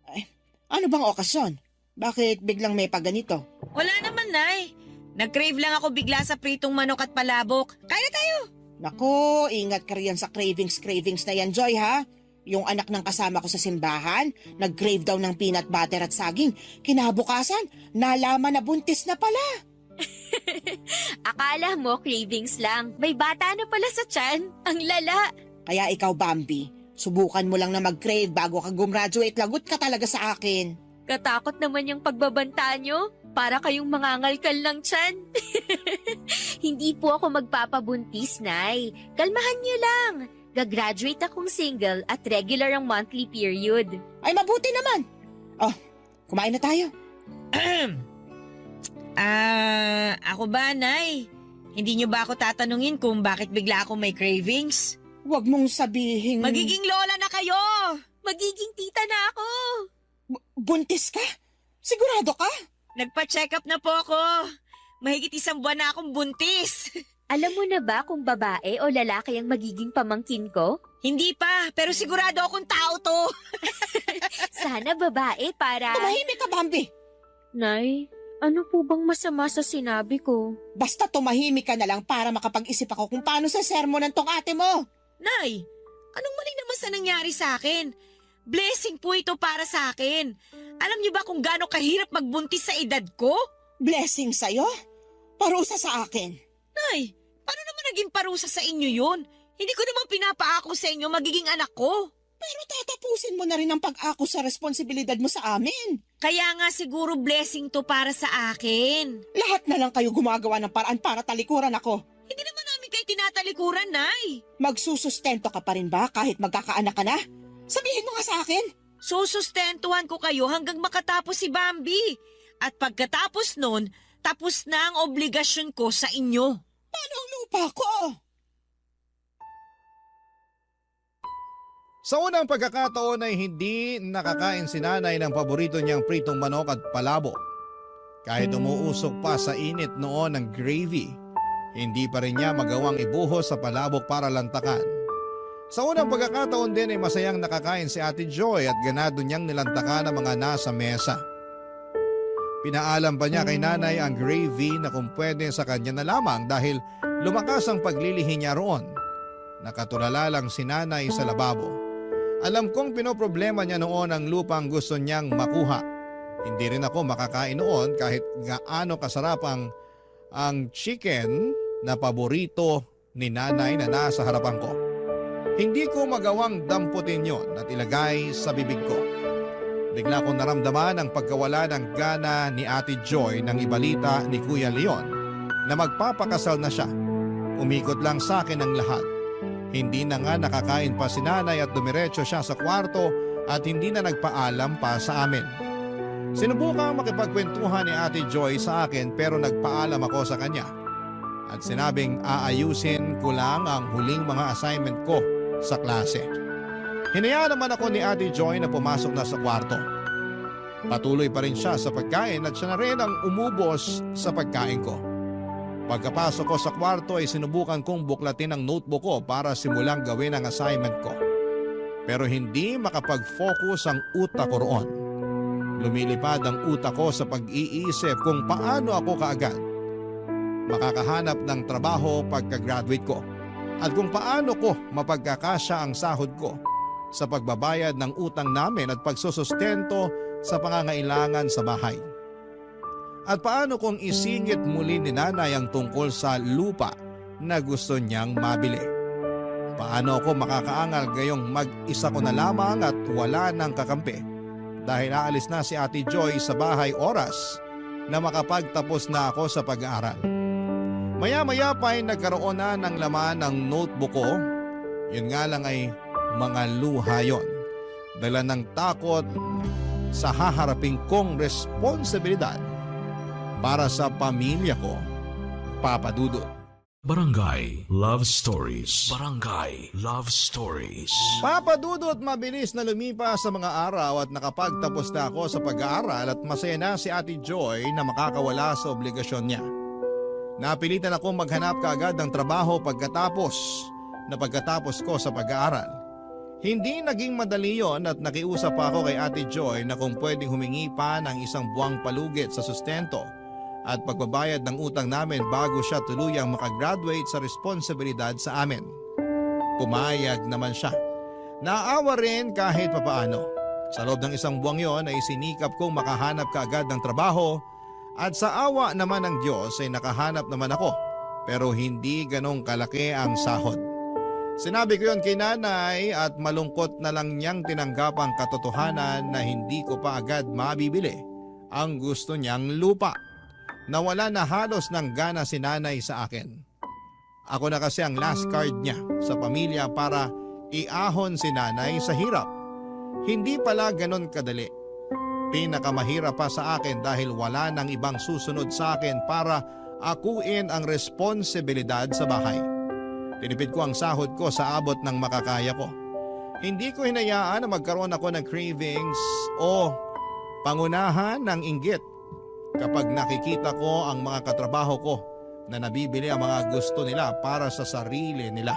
Ay, ano bang okasyon? Bakit biglang may paganito? Wala naman, Nay. Nag-crave lang ako bigla sa pritong manok at palabok. Kaya na tayo. Naku, ingat ka riyan sa cravings na yan, Joy, ha? Yung anak ng kasama ko sa simbahan, nag-crave daw ng peanut butter at saging. Kinabukasan, nalaman na buntis na pala. Akala mo cravings lang. May bata na pala sa tiyan. Ang lala. Kaya ikaw, Bambi, Subukan mo lang na mag-crave bago ka gumraduate. Lagot ka talaga sa akin. Katakot naman yung pagbabanta nyo. Para kayong mangangalkal ng tiyan. Hindi po ako magpapabuntis, Nay. Kalmahan niyo lang. Gagraduate akong single at regular ang monthly period. Ay, mabuti naman. Oh, kumain na tayo. Ako ba, Nay? Hindi niyo ba ako tatanungin kung bakit bigla akong may cravings? Huwag mong sabihin... Magiging lola na kayo! Magiging tita na ako. Buntis ka? Sigurado ka? Nagpa-check up na po ako. Mahigit 1 buwan na akong buntis. Alam mo na ba kung babae o lalaki ang magiging pamangkin ko? Hindi pa, pero sigurado akong tao to. Sana babae para... Tumahimik ka, Bambi. Nay, ano po bang masama sa sinabi ko? Basta tumahimik ka na lang para makapag-isip ako kung paano sa sermonan tong ate mo. Nay, anong mali naman sa nangyari sa akin? Blessing po ito para sa akin. Alam niyo ba kung gaano kahirap magbuntis sa edad ko? Blessing sa'yo? Parusa sa akin. Nay, paano naman naging parusa sa inyo yun? Hindi ko naman pinapaako sa inyo magiging anak ko. Pero tatapusin mo na rin ang pag-ako sa responsibilidad mo sa amin. Kaya nga siguro blessing to para sa akin. Lahat na lang kayo gumagawa ng paraan para talikuran ako. Hindi naman namin kayo tinatalikuran, Nay. Magsusustento ka pa rin ba kahit magkakaanak ka na? Sabihin mo nga sa akin. Susustentuhan ko kayo hanggang makatapos si Bambi. At pagkatapos nun, tapos na ang obligasyon ko sa inyo. Paano ang lupa ko? Sa unang pagkakataon ay hindi nakakain si nanay ng paborito niyang pritong manok at palabo. Kahit umuusok pa sa init noon ng gravy, hindi pa rin niya magawang ibuhos sa palabok para lantakan. Sa unang pagkakataon din ay masayang nakakain si Ate Joy at ganado niyang nilantakan ang mga nasa mesa. Pinaalam pa niya kay nanay ang gravy na kung pwede sa kanya na lamang dahil lumakas ang paglilihi niya roon. Nakatulala lang si nanay sa lababo. Alam kong pinoproblema niya noon ang lupang gusto niyang makuha. Hindi rin ako makakain noon kahit gaano kasarap ang chicken na paborito ni nanay na nasa harapan ko. Hindi ko magawang damputin yon at ilagay sa bibig ko. Bigla kong naramdaman ang pagkawala ng gana ni Ate Joy nang ibalita ni Kuya Leon na magpapakasal na siya. Umikot lang sa akin ang lahat. Hindi na nga nakakain pa si nanay at dumiretso siya sa kwarto at hindi na nagpaalam pa sa amin. Sinubukang makipagkwentuhan ni Ate Joy sa akin pero nagpaalam ako sa kanya. At sinabing aayusin ko lang ang huling mga assignment ko sa klase. Hinayaan naman ako ni Ate Joy na pumasok na sa kwarto. Patuloy pa rin siya sa pagkain at siya na rin ang umubos sa pagkain ko. Pagkapasok ko sa kwarto ay sinubukan kong buklatin ang notebook ko para simulang gawin ang assignment ko. Pero hindi makapag-focus ang utak ko roon. Lumilipad ang utak ko sa pag-iisip kung paano ako kaagad makakahanap ng trabaho pagka-graduate ko at kung paano ko mapagkakasya ang sahod ko sa pagbabayad ng utang namin at pagsusustento sa pangangailangan sa bahay. At paano kung isingit muli ni nanay ang tungkol sa lupa na gusto niyang mabili? Paano ako makakaangal gayong mag-isa ko na lamang at wala ng kakampi dahil aalis na si Ate Joy sa bahay oras na makapagtapos na ako sa pag-aaral. Maya-maya pa ay nagkaroon na ng laman ng notebook ko. Yun nga lang ay mga luha yon. Dala ng takot sa haharapin kong responsibilidad para sa pamilya ko, Papa Dudut. Barangay Love Stories. Barangay Love Stories. Papa Dudut, mabilis na lumipas sa mga araw at nakapagtapos na ako sa pag-aaral at masaya na si Ate Joy na makakawala sa obligasyon niya. Napilitan akong maghanap kaagad ng trabaho pagkatapos ko sa pag-aaral. Hindi naging madali yon at nakiusap pa ako kay Ate Joy na kung pwedeng humingi pa ng 1 buwang palugit sa sustento at pagbabayad ng utang namin bago siya tuluyang makagraduate sa responsibilidad sa amin. Pumayag naman siya. Naawa rin kahit papaano. Sa loob ng 1 buwang yon ay sinikap kong makahanap kaagad ng trabaho at sa awa naman ng Diyos ay nakahanap naman ako pero hindi ganong kalaki ang sahod. Sinabi ko yon kay nanay at malungkot na lang niyang tinanggap ang katotohanan na hindi ko pa agad mabibili ang gusto niyang lupa. Nawala na halos ng gana si nanay sa akin. Ako na kasi ang last card niya sa pamilya para iahon si nanay sa hirap. Hindi pala ganon kadali. Pinakamahirap pa sa akin dahil wala nang ibang susunod sa akin para akuin ang responsibilidad sa bahay. Tinipid ko ang sahod ko sa abot ng makakaya ko. Hindi ko hinayaan na magkaroon ako ng cravings o pangunahan ng inggit kapag nakikita ko ang mga katrabaho ko na nabibili ang mga gusto nila para sa sarili nila.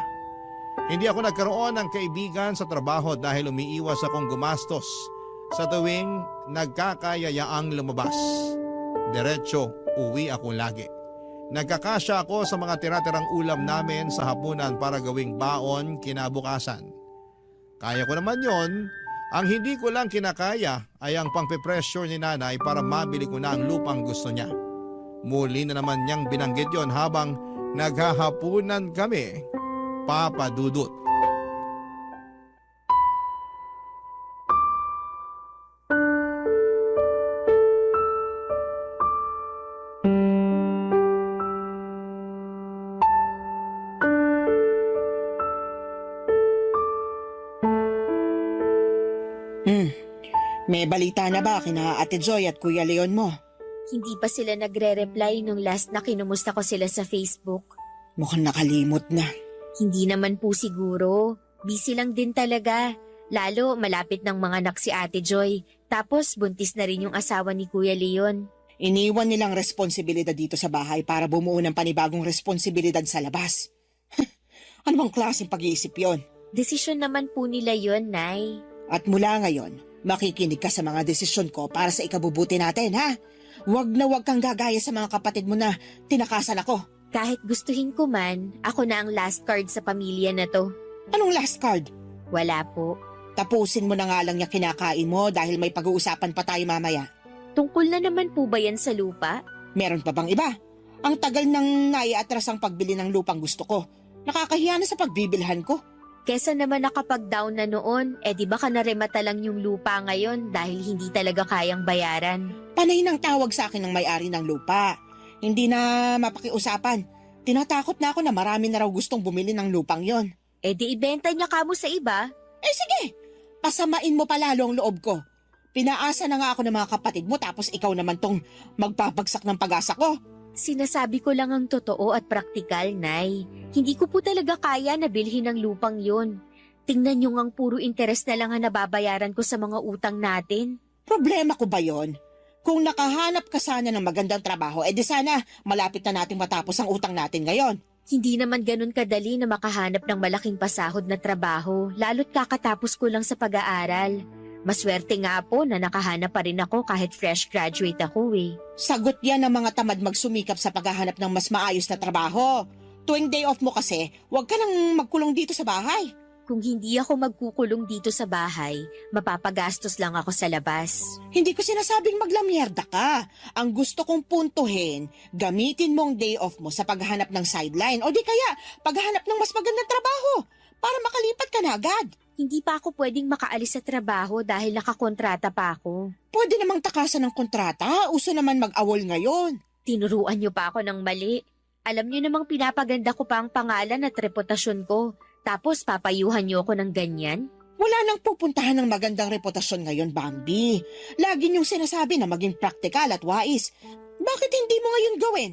Hindi ako nagkaroon ng kaibigan sa trabaho dahil umiiwas akong gumastos sa tuwing nagkakayayaang lumabas. Diretso, uwi ako lagi. Nagkakasya ako sa mga tira-tirang ulam namin sa hapunan para gawing baon kinabukasan. Kaya ko naman yon. Ang hindi ko lang kinakaya ay ang pangpe-pressure ni nanay para mabili ko na ang lupang gusto niya. Muli na naman niyang binanggit yon habang naghahapunan kami, Papa Dudut. May balita na ba kina Ate Joy at Kuya Leon mo? Hindi pa sila nagre-reply nung last na kinumusta ko sila sa Facebook. Mukhang nakalimot na. Hindi naman po siguro. Busy lang din talaga. Lalo malapit ng mga anak si Ate Joy. Tapos buntis na rin yung asawa ni Kuya Leon. Iniwan nilang responsibilidad dito sa bahay para bumuo ng panibagong responsibilidad sa labas. Ano bang klaseng pag-iisip yon? Desisyon naman po nila yon, Nay. At mula ngayon, makikinig ka sa mga desisyon ko para sa ikabubuti natin, ha? Huwag na huwag kang gagaya sa mga kapatid mo na tinakasan ako. Kahit gustuhin ko man, ako na ang last card sa pamilya na to. Anong last card? Wala po. Tapusin mo na nga lang yung kinakain mo dahil may pag-uusapan pa tayo mamaya. Tungkol na naman po ba yan sa lupa? Meron pa bang iba? Ang tagal nang naiatras ang pagbili ng lupang gusto ko. Nakakahiya na sa pagbibilhan ko. Kesa naman nakapag-down na noon, di ba ka naremata lang yung lupa ngayon dahil hindi talaga kayang bayaran? Panay nang tawag sa akin ng may-ari ng lupa. Hindi na mapakiusapan. Tinatakot na ako na marami na raw gustong bumili ng lupang yon. Di ibenta niya kamo sa iba. Sige, pasamain mo palalo ang loob ko. Pinaasa na nga ako ng mga kapatid mo tapos ikaw naman tong magpapagsak ng pag-asa ko. Sinasabi ko lang ang totoo at praktikal, Nay. Hindi ko po talaga kaya na bilhin ang lupang yon. Tingnan nyo ngang puro interes na lang ang nababayaran ko sa mga utang natin. Problema ko ba yon? Kung nakahanap ka sana ng magandang trabaho, di sana malapit na nating matapos ang utang natin ngayon. Hindi naman ganun kadali na makahanap ng malaking pasahod na trabaho, lalo't kakatapos ko lang sa pag-aaral. Maswerte nga po na nakahanap pa rin ako kahit fresh graduate ako eh. Sagot yan ng mga tamad magsumikap sa paghahanap ng mas maayos na trabaho. Tuwing day off mo kasi, huwag ka nang magkulong dito sa bahay. Kung hindi ako magkukulong dito sa bahay, mapapagastos lang ako sa labas. Hindi ko sinasabing maglamyerda ka. Ang gusto kong puntuhin, gamitin mo ang day off mo sa paghahanap ng sideline o di kaya paghahanap ng mas magandang trabaho para makalipat ka na agad. Hindi pa ako pwedeng makaalis sa trabaho dahil nakakontrata pa ako. Pwede namang takasan ng kontrata, uso naman mag-awol ngayon. Tinuruan niyo pa ako ng mali. Alam niyo namang pinapaganda ko pa ang pangalan at reputasyon ko. Tapos papayuhan niyo ako ng ganyan? Wala nang pupuntahan ng magandang reputasyon ngayon, Bambi. Lagi niyong sinasabi na maging praktikal at wais. Bakit hindi mo ngayon gawin?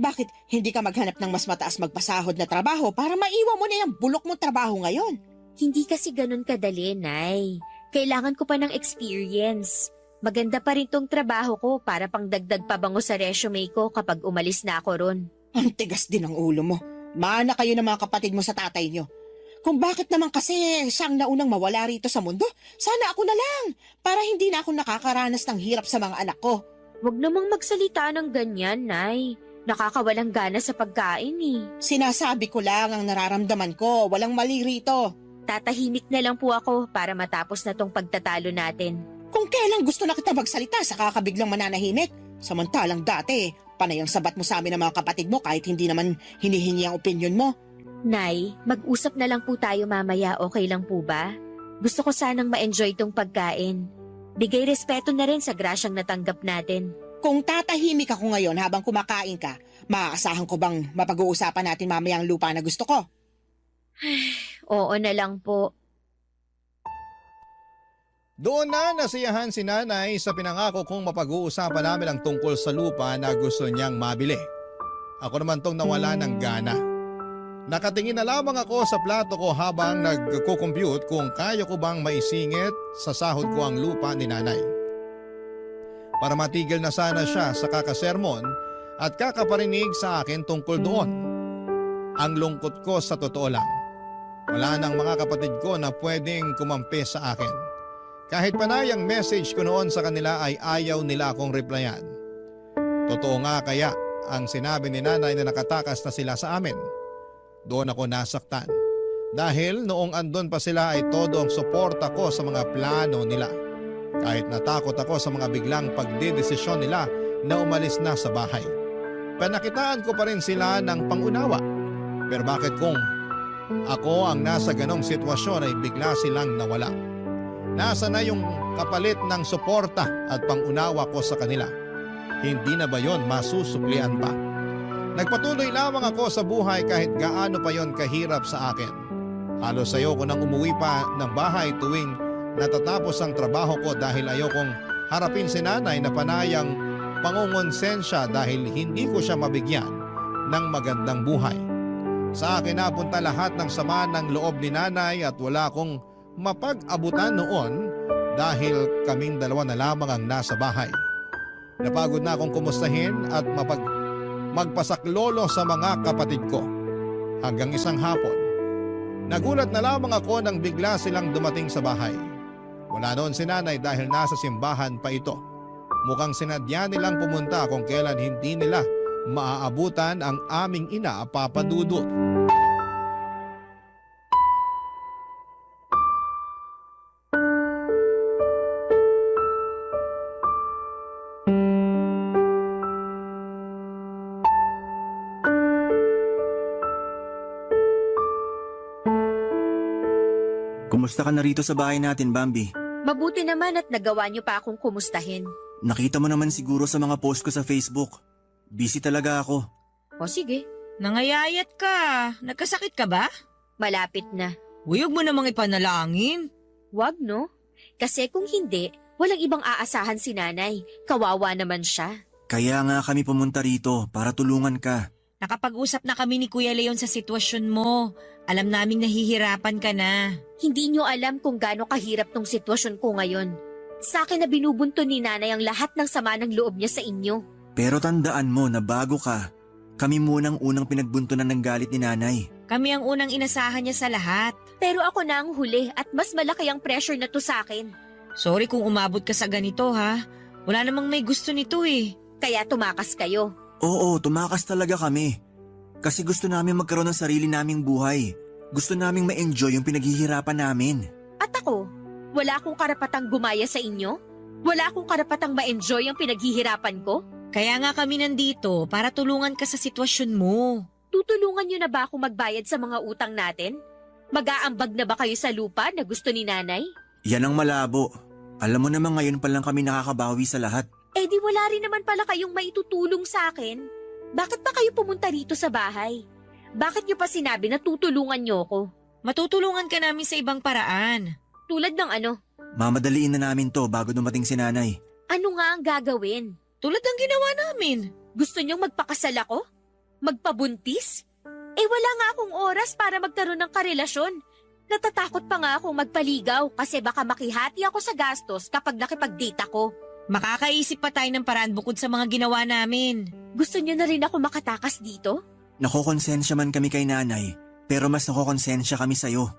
Bakit hindi ka maghanap ng mas mataas magpasahod na trabaho para maiwan mo na yung bulok mong trabaho ngayon? Hindi kasi ganun kadali, Nay. Kailangan ko pa ng experience. Maganda pa rin tong trabaho ko para pang dagdag pabango sa resume ko kapag umalis na ako ron. Ang tigas din ang ulo mo. Mana kayo ng mga kapatid mo sa tatay niyo. Kung bakit naman kasi siyang naunang mawala rito sa mundo, sana ako na lang para hindi na ako nakakaranas ng hirap sa mga anak ko. Huwag namang magsalita ng ganyan, Nay. Nakakawalang gana sa pagkain eh. Sinasabi ko lang ang nararamdaman ko, walang mali rito. Tatahimik na lang po ako para matapos na tong pagtatalo natin. Kung kailan gusto na kita magsalita, saka ka biglang mananahimik. Samantalang dati, panay ang sabat mo sa amin ng mga kapatid mo kahit hindi naman hinihingi ang opinyon mo. Nay, mag-usap na lang po tayo mamaya, okay lang po ba? Gusto ko sanang ma-enjoy tong pagkain. Bigay respeto na rin sa grasyang natanggap natin. Kung tatahimik ako ngayon habang kumakain ka, maaasahan ko bang mapag-uusapan natin mamaya ang lupa na gusto ko? Oo na lang po. Doon na nasiyahan si nanay sa pinangako kong mapag-uusapan namin ang tungkol sa lupa na gusto niyang mabili. Ako naman tong nawala ng gana. Nakatingin na lamang ako sa plato ko habang nagko-compute kung kaya ko bang maisingit sa sahod ko ang lupa ni nanay. Para matigil na sana siya sa kakasermon at kakaparinig sa akin tungkol doon. Ang lungkot ko sa totoo lang. Wala nang mga kapatid ko na pwedeng kumampi sa akin. Kahit panay ang message ko noon sa kanila ay ayaw nila akong replyan. Totoo nga kaya ang sinabi ni nanay na nakatakas na sila sa amin. Doon ako nasaktan. Dahil noong andon pa sila ay todo ang suporta ko sa mga plano nila. Kahit natakot ako sa mga biglang pagdedesisyon nila na umalis na sa bahay. Panakitaan ko pa rin sila ng pangunawa. Pero bakit kung ako ang nasa ganong sitwasyon ay bigla silang nawala? Nasa na yung kapalit ng suporta at pangunawa ko sa kanila? Hindi na ba yon masusuklian pa? Nagpatuloy lamang ako sa buhay kahit gaano pa yon kahirap sa akin. Halos ayoko nang umuwi pa ng bahay tuwing natatapos ang trabaho ko dahil ayokong harapin si nanay na panayang pangungonsensya dahil hindi ko siya mabigyan ng magandang buhay. Sa akin napunta lahat ng sama ng loob ni nanay at wala akong mapag-abutan noon dahil kaming dalawa na lamang ang nasa bahay. Napagod na akong kumustahin at magpasaklolo sa mga kapatid ko. Hanggang isang hapon, nagulat na lamang ako nang bigla silang dumating sa bahay. Wala noon si nanay dahil nasa simbahan pa ito. Mukhang sinadya nilang pumunta kung kailan hindi nila maaabutan ang aming ina, Papa Dudut. Kumusta ka na rito sa bahay natin, Bambi? Mabuti naman at nagawa niyo pa akong kumustahin. Nakita mo naman siguro sa mga post ko sa Facebook. Busy talaga ako. O sige, Nangayayat ka. Nagkasakit ka ba? malapit na. Huyog mo namang ipanalangin. Wag no? Kasi kung hindi, walang ibang aasahan si nanay. Kawawa naman siya. Kaya nga kami pumunta rito para tulungan ka. Nakapag-usap na kami ni Kuya Leon sa sitwasyon mo. Alam naming nahihirapan ka na. Hindi niyo alam kung gaano kahirap tong sitwasyon ko ngayon. Sa akin na binubunto ni nanay ang lahat ng sama ng loob niya sa inyo. Pero tandaan mo na bago ka, kami munang unang pinagbuntunan ng galit ni nanay. Kami ang unang inasahan niya sa lahat. Pero ako na ang huli at mas malaki ang pressure na to sa akin. Sorry kung umabot ka sa ganito ha. Wala namang may gusto nito eh. Kaya tumakas kayo. Oo, tumakas talaga kami. Kasi gusto namin magkaroon ng sarili naming buhay. Gusto naming ma-enjoy yung pinaghihirapan namin. At ako, wala akong karapatang gumaya sa inyo? Wala akong karapatang ma-enjoy ang pinaghihirapan ko? Kaya nga kami nandito para tulungan ka sa sitwasyon mo. Tutulungan niyo na ba akong magbayad sa mga utang natin? Mag-aambag na ba kayo sa lupa na gusto ni nanay? Yan ang malabo. Alam mo naman ngayon pa lang kami nakakabawi sa lahat. Eh di wala rin naman pala kayong maitutulong sa akin. Bakit pa kayo pumunta rito sa bahay? Bakit niyo pa sinabi na tutulungan niyo ko? Matutulungan ka namin sa ibang paraan. Tulad ng ano? Mamadaliin na namin to bago dumating si nanay. Ano nga ang gagawin? Tulad ng ginawa namin. Gusto niyong magpakasal ako? Magpabuntis? Eh wala nga akong oras para magkaroon ng karelasyon. Natatakot pa nga akong magpaligaw kasi baka makihati ako sa gastos kapag nakipag-date ako. Makakaisip pa tayo ng paraan bukod sa mga ginawa namin. Gusto niyo na rin ako makatakas dito? Nakokonsensya man kami kay nanay, pero mas nakokonsensya kami sa'yo.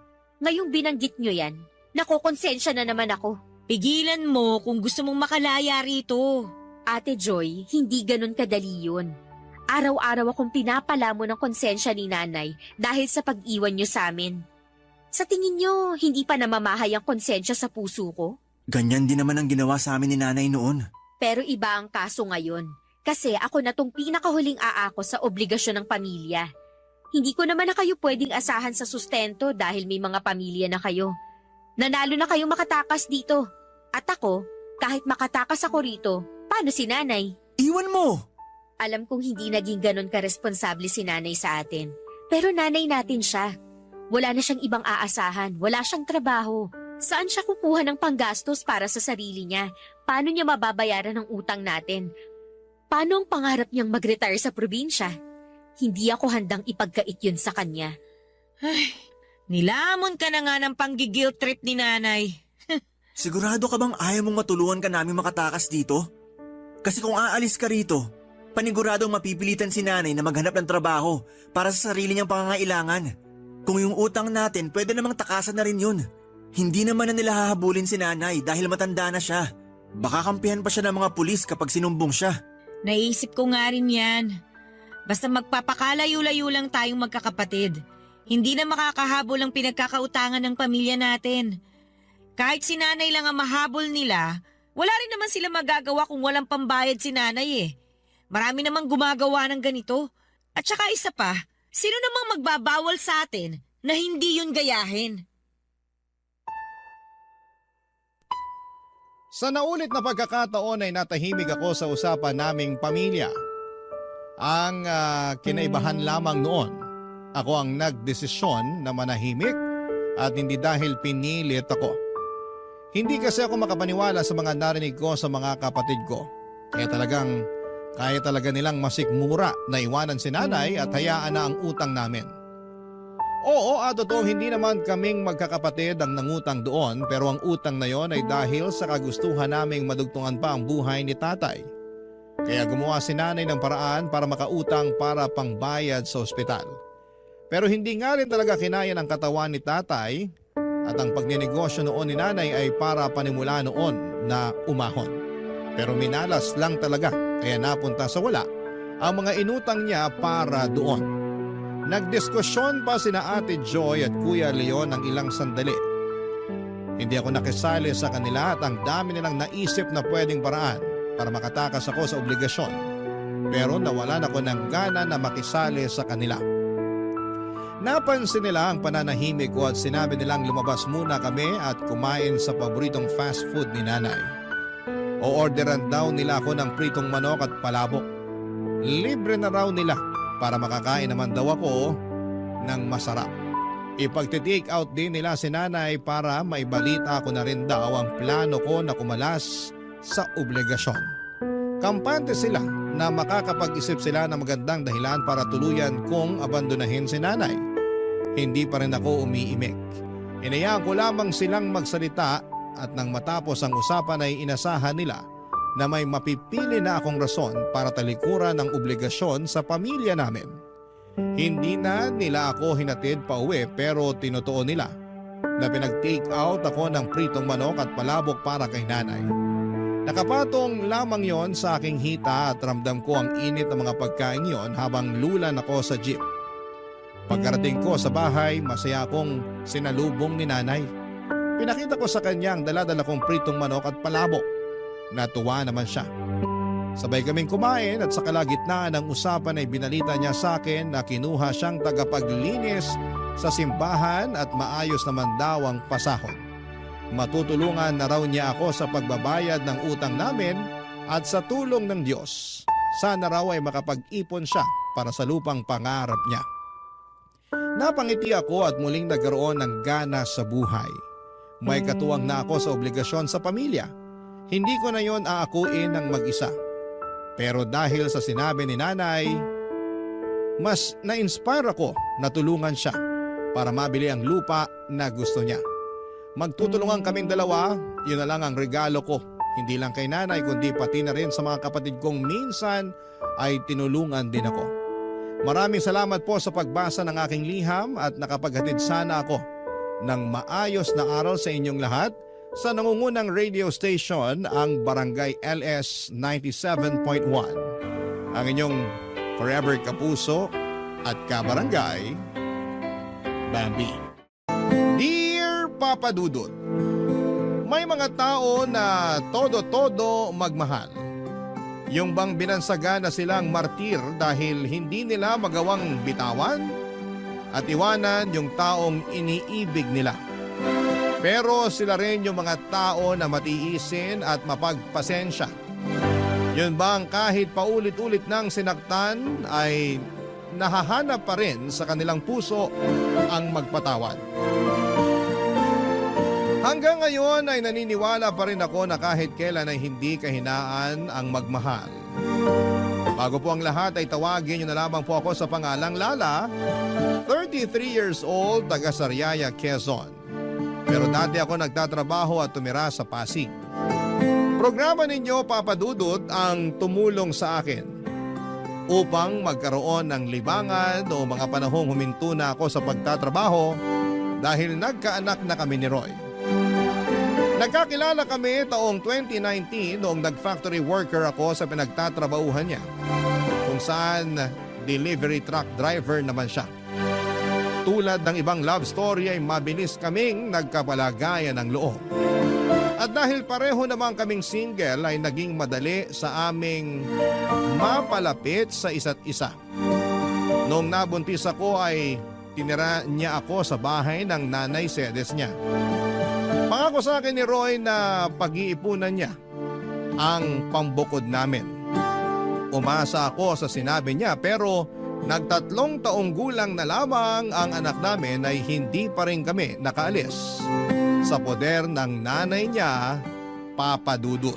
Ngayong binanggit niyo yan, nakokonsensya na naman ako. Pigilan mo kung gusto mong makalaya rito. Ate Joy, hindi ganun kadali yun. Araw-araw akong pinapalamo ng konsensya ni nanay dahil sa pag-iwan niyo sa amin. Sa tingin niyo, hindi pa namamahay ang konsensya sa puso ko? Ganyan din naman ang ginawa sa amin ni nanay noon. Pero iba ang kaso ngayon. Kasi ako na tong pinakahuling aako sa obligasyon ng pamilya. Hindi ko naman na kayo pwedeng asahan sa sustento dahil may mga pamilya na kayo. Nanalo na kayo makatakas dito. At ako, kahit makatakas ako rito, paano si nanay? Iwan mo! Alam kong hindi naging ganon karesponsable si nanay sa atin. Pero nanay natin siya. Wala na siyang ibang aasahan, wala siyang trabaho. Saan siya kukuha ng panggastos para sa sarili niya? Paano niya mababayaran ang utang natin? Paano ang pangarap niyang mag-retire sa probinsya? Hindi ako handang ipagkait yun sa kanya. Nilamon ka na nga ng panggigil trip ni nanay. Sigurado ka bang ayaw mong matulungan ka namin makatakas dito? Kasi kung aalis ka rito, paniguradong mapipilitan si nanay na maghanap ng trabaho para sa sarili niyang pangangailangan. Kung yung utang natin, pwede namang takasan na rin yun. Hindi naman na nila hahabulin si nanay dahil matanda na siya. Baka kampihan pa siya ng mga pulis kapag sinumbong siya. Naisip ko nga rin yan. Basta magpapakalayo-layo lang tayong magkakapatid. Hindi na makakahabol ang pinagkakautangan ng pamilya natin. Kahit si nanay lang ang mahabol nila, wala rin naman sila magagawa kung walang pambayad si nanay eh. Marami namang gumagawa ng ganito. At saka isa pa, sino namang magbabawal sa atin na hindi yun gayahin? Sa naulit na pagkakataon ay natahimik ako sa usapan naming pamilya. Ang kinaibahan lamang noon, ako ang nagdesisyon na manahimik at hindi dahil pinilit ako. Hindi kasi ako makapaniwala sa mga narinig ko sa mga kapatid ko. Kaya talaga nilang masikmura na iwanan si nanay at hayaan na ang utang namin. Oo, totoo, hindi naman kaming magkakapatid ang nangutang doon, pero ang utang na yon ay dahil sa kagustuhan naming madugtungan pa ang buhay ni tatay. Kaya gumawa si nanay ng paraan para makautang para pangbayad sa ospital. Pero hindi nga rin talaga kinaya ng katawan ni tatay at ang pagninegosyo noon ni nanay ay para panimula noon na umahon. Pero minalas lang talaga kaya napunta sa wala ang mga inutang niya para doon. Nagdiskusyon pa sina Ate Joy at Kuya Leon ng ilang sandali. Hindi ako nakisali sa kanila at ang dami nilang naisip na pwedeng paraan para makatakas ako sa obligasyon. Pero nawalan ako ng gana na makisali sa kanila. Napansin nila ang pananahimik ko at sinabi nilang lumabas muna kami at kumain sa paboritong fast food ni nanay. O-orderan daw nila ako ng pritong manok at palabok. Libre na raw nila para makakain naman daw ako ng masarap. Ipagti-take out din nila si nanay para maibalita ko na rin daw ang plano ko na kumalas sa obligasyon. Kampante sila na makakapag-isip sila ng magandang dahilan para tuluyan kong abandonahin si nanay. Hindi pa rin ako umiimik. Inayaan ko lamang silang magsalita at nang matapos ang usapan ay inasahan nila na may mapipili na akong rason para talikuran ang obligasyon sa pamilya namin. Hindi na nila ako hinatid pa uwi pero tinutuon nila na pinag-take out ako ng pritong manok at palabok para kay nanay. Nakapatong lamang yon sa aking hita at ramdam ko ang init ng mga pagkain yon habang lulan ako sa jeep. Pagkarating ko sa bahay, masaya akong sinalubong ni nanay. Pinakita ko sa kanya ang dala-dala kong pritong manok at palabok. Natuwa naman siya. Sabay kaming kumain at sa kalagitnaan ng usapan ay binalita niya sa akin na kinuha siyang tagapaglinis sa simbahan at maayos naman daw ang pasahod. Matutulungan na raw niya ako sa pagbabayad ng utang namin at sa tulong ng Diyos, sana raw ay makapag-ipon siya para sa lupang pangarap niya. Napangiti ako at muling nagkaroon ng gana sa buhay. May katuwang na ako sa obligasyon sa pamilya. Hindi ko na yon aakuin ng mag-isa. Pero dahil sa sinabi ni nanay, mas na-inspire ako na tulungan siya para mabili ang lupa na gusto niya. Magtutulungan kaming dalawa, yun na lang ang regalo ko. Hindi lang kay nanay kundi pati na rin sa mga kapatid kong minsan ay tinulungan din ako. Maraming salamat po sa pagbasa ng aking liham at nakapaghatid sana ako ng maayos na aral sa inyong lahat sa nangungunang radio station ang Barangay LS 97.1. Ang inyong forever kapuso at kabarangay, Bambi. Dear Papa Dudut, may mga tao na todo-todo magmahal. Yung bang binansaga na silang martir dahil hindi nila magawang bitawan at iwanan yung taong iniibig nila. Pero sila rin yung mga tao na matiisin at mapagpasensya. Yun bang kahit paulit-ulit ng sinaktan ay nahahanap pa rin sa kanilang puso ang magpatawad. Hanggang ngayon ay naniniwala pa rin ako na kahit kailan ay hindi kahinaan ang magmahal. Bago po ang lahat ay tawagin niyo na lamang po ako sa pangalang Lala, 33 years old, taga Sariaya, Quezon. Pero dati ako nagtatrabaho at tumira sa Pasig. Programa ninyo, Papa Dudut, ang tumulong sa akin upang magkaroon ng libangan o mga panahong huminto na ako sa pagtatrabaho dahil nagkaanak na kami ni Roy. Nagkakilala kami taong 2019 noong nag-factory worker ako sa pinagtatrabahuhan niya, kung saan delivery truck driver naman siya. Tulad ng ibang love story ay mabilis kaming nagkapalagayan ng loob. At dahil pareho naman kaming single ay naging madali sa aming mapalapit sa isa't isa. Noong nabuntis ako ay tinira niya ako sa bahay ng nanay sedes niya. Pangako sa akin ni Roy na pag-iipunan niya ang pambukod namin. Umasa ako sa sinabi niya pero nagtatlong taong gulang na lamang ang anak namin ay hindi pa rin kami nakaalis sa poder ng nanay niya, Papa Dudut.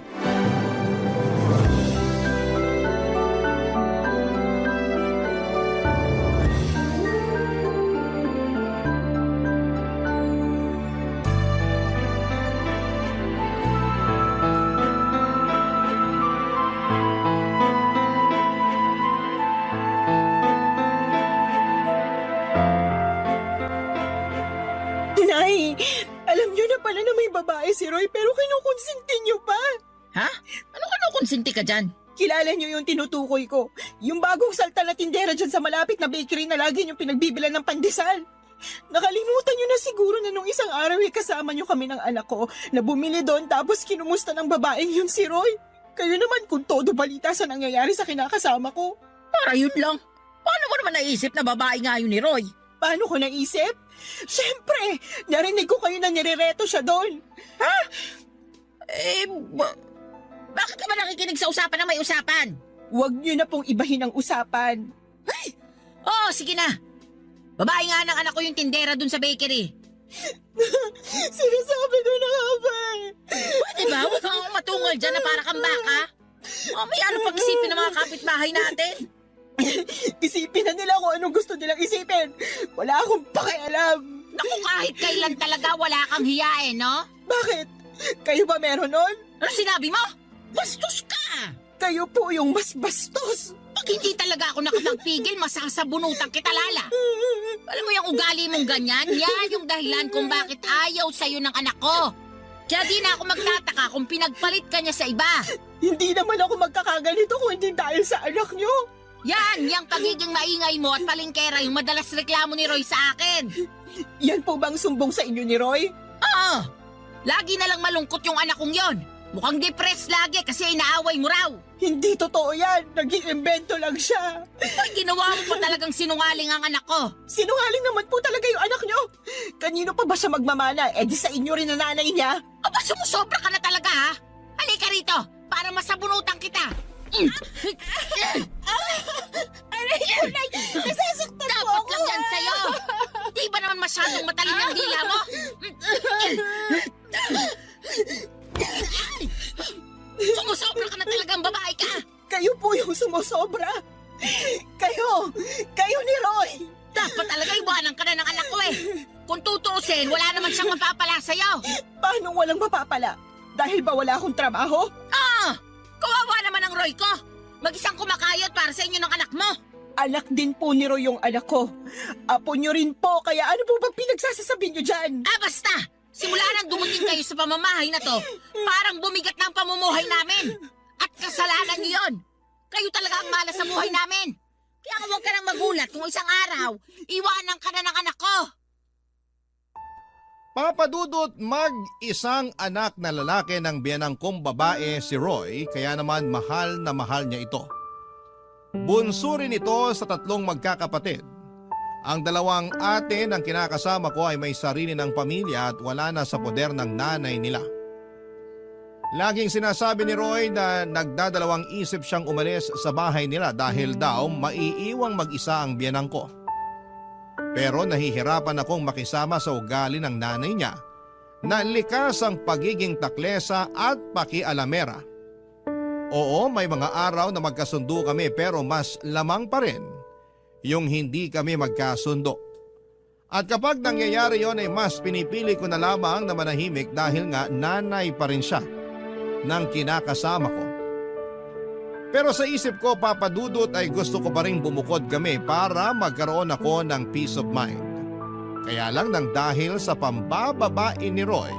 Nay, alam niyo na pala na may babae si Roy pero kinukonsinti niyo pa. Ha? Ano konsinti ka dyan? Kilala niyo yung tinutukoy ko. Yung bagong salta na tindera dyan sa malapit na bakery na lagi niyong pinagbibilan ng pandesal. Nakalimutan niyo na siguro na nung isang araw ay kasama niyo kami ng anak ko na bumili doon tapos kinumusta ng babaeng yun si Roy. Kayo naman kung todo balita sa nangyayari sa kinakasama ko. Para yun lang. Paano mo naman naisip na babae nga yun ni Roy? Paano ko naisip? Siyempre, narinig ko kayo na nirereto siya doon. Bakit ka ba nakikinig sa usapan na may usapan? Huwag niyo na pong ibahin ang usapan. Oo, sige na. Babae nga ng anak ko yung tindera dun sa bakery. Sinasabi ko na nga ba? Pwede ba? Huwag kang matungal dyan na para kang baka. May ano pag-isipin ng mga kapitbahay natin? Isipin na nila kung anong gusto nilang isipin. Wala akong pakialam. Naku, kahit kailan talaga wala kang hiyain, no? Bakit? Kayo ba meron nun? Ano sinabi mo? Bastos ka! Kayo po yung mas bastos. Pag hindi talaga ako nakapagpigil, masasabunutan kita, Lala. Alam mo yung ugali mong ganyan? Yan yung dahilan kung bakit ayaw sa'yo ng anak ko. Kaya di na ako magtataka kung pinagpalit ka niya sa iba. Hindi naman ako magkakaganito kung hindi dahil sa anak nyo. Yan, yung pagiging maingay mo at palingkera yung madalas reklamo ni Roy sa akin. Yan po bang sumbong sa inyo ni Roy? Oo, lagi na lang malungkot yung anak kong yon. Mukhang depressed lagi kasi inaaway mo raw. Hindi totoo yan. Nag-iimbento lang siya. Ay, ginawa mo pa talagang sinungaling ang anak ko. Sinungaling naman po talaga yung anak nyo. Kanino pa ba siya magmamana? Eh di sa inyo rin na nanay niya. Aba, sumusobra ka na talaga, ha? Halika rito para masabunutan kita. Aray ko, Nay! Nasasaktan po Dapat ako! lang yan sa'yo. Di ba naman masyadong matalin ang dila mo? Sumusobra ka na talagang babae ka. Kayo po yung sumusobra. Kayo ni Roy. Dapat talaga iwanan ka na ng anak ko eh. Kung tutuusin, wala naman siyang mapapala sa'yo. Paano walang mapapala? Dahil ba wala akong trabaho? Kawawa naman ang Roy ko. Mag-isang kumakayot para sa inyo ng anak mo. Anak din po ni Roy yung anak ko. Apo nyo rin po, kaya ano po ba pinagsasasabi nyo dyan? Basta! Simula nang dumating kayo sa pamamahay na to, parang bumigat na ang pamumuhay namin. At kasalanan niyo yun. Kayo talaga ang malas sa buhay namin. Kaya huwag ka nang magulat kung isang araw, iwanan ka na ng anak ko. Papa Dudut, mag-isang anak na lalaki ng biyanang kong babae si Roy, kaya naman mahal na mahal niya ito. Bunso rin ito sa tatlong magkakapatid. Ang dalawang ate ng kinakasama ko ay may sarili ng pamilya at wala na sa poder ng nanay nila. Laging sinasabi ni Roy na nagdadalawang isip siyang umalis sa bahay nila dahil daw maiiwang mag-isa ang biyanang ko. Pero nahihirapan akong makisama sa ugali ng nanay niya na likas ang pagiging taklesa at pakialamera. Oo, may mga araw na magkasundo kami pero mas lamang pa rin yung hindi kami magkasundo. At kapag nangyayari yon ay mas pinipili ko na lamang na manahimik dahil nga nanay pa rin siya ng kinakasama ko. Pero sa isip ko, Papa Dudut, ay gusto ko pa rin bumukod kami para magkaroon ako ng peace of mind. Kaya lang nang dahil sa pambababae ni Roy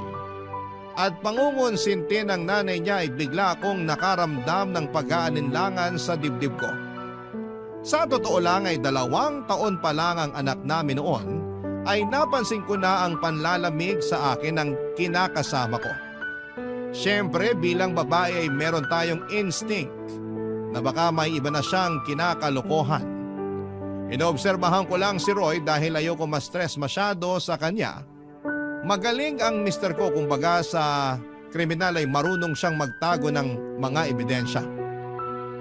at pangungonsinti ng nanay niya ay bigla akong nakaramdam ng pag-aalinlangan sa dibdib ko. Sa totoo lang ay 2 taon pa lang ang anak namin noon ay napansin ko na ang panlalamig sa akin ng kinakasama ko. Siyempre bilang babae ay meron tayong instinct na baka may iba na siyang kinakalokohan. Inoobserbahan ko lang si Roy dahil ayoko ma-stress masyado sa kanya. Magaling ang mister ko, kumbaga sa kriminal ay marunong siyang magtago ng mga ebidensya.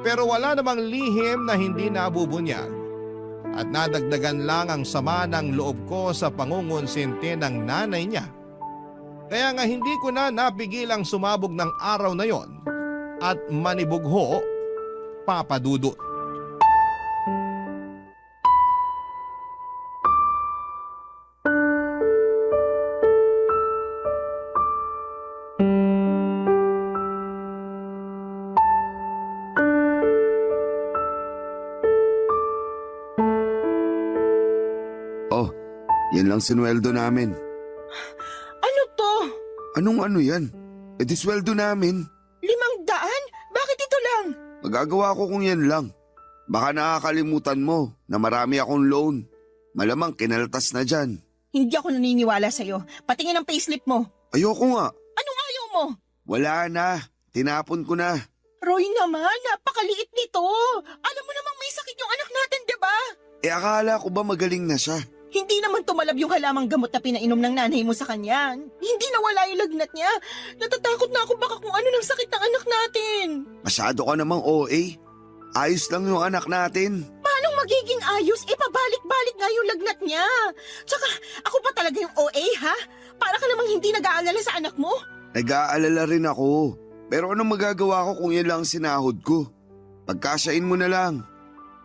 Pero wala namang lihim na hindi nabubunyag at nadagdagan lang ang sama ng loob ko sa pangungonsinti ng nanay niya. Kaya nga hindi ko na napigilang sumabog ng araw na yon at manibugho, Papa Dudut. Oh, yan lang sinweldo namin. Ano to? Anong ano yan? E di sweldo namin. 500? Bakit ito lang? Magagawa ko kung yan lang. Baka nakakalimutan mo na marami akong loan. Malamang kinaltas na dyan. Hindi ako naniniwala sa'yo. Patingin ang payslip mo. Ayoko nga. Anong ayaw mo? Wala na. Tinapon ko na. Roy naman, napakaliit nito. Alam mo namang may sakit yung anak natin, di ba? E akala ko ba magaling na siya? Hindi naman tumalab yung halamang gamot na pinainom ng nanay mo sa kanya. Hindi nawala yung lagnat niya. Natatakot na ako baka kung ano ng sakit ng anak natin. Masyado ka namang OA. Ayos lang yung anak natin. Paano magiging ayos? Pabalik-balik nga yung lagnat niya. Tsaka, ako pa talaga yung OA, ha? Para ka namang hindi nag-aalala sa anak mo. Nag-aalala rin ako. Pero anong magagawa ko kung yan lang ang sinahod ko? Pagkasyain mo na lang.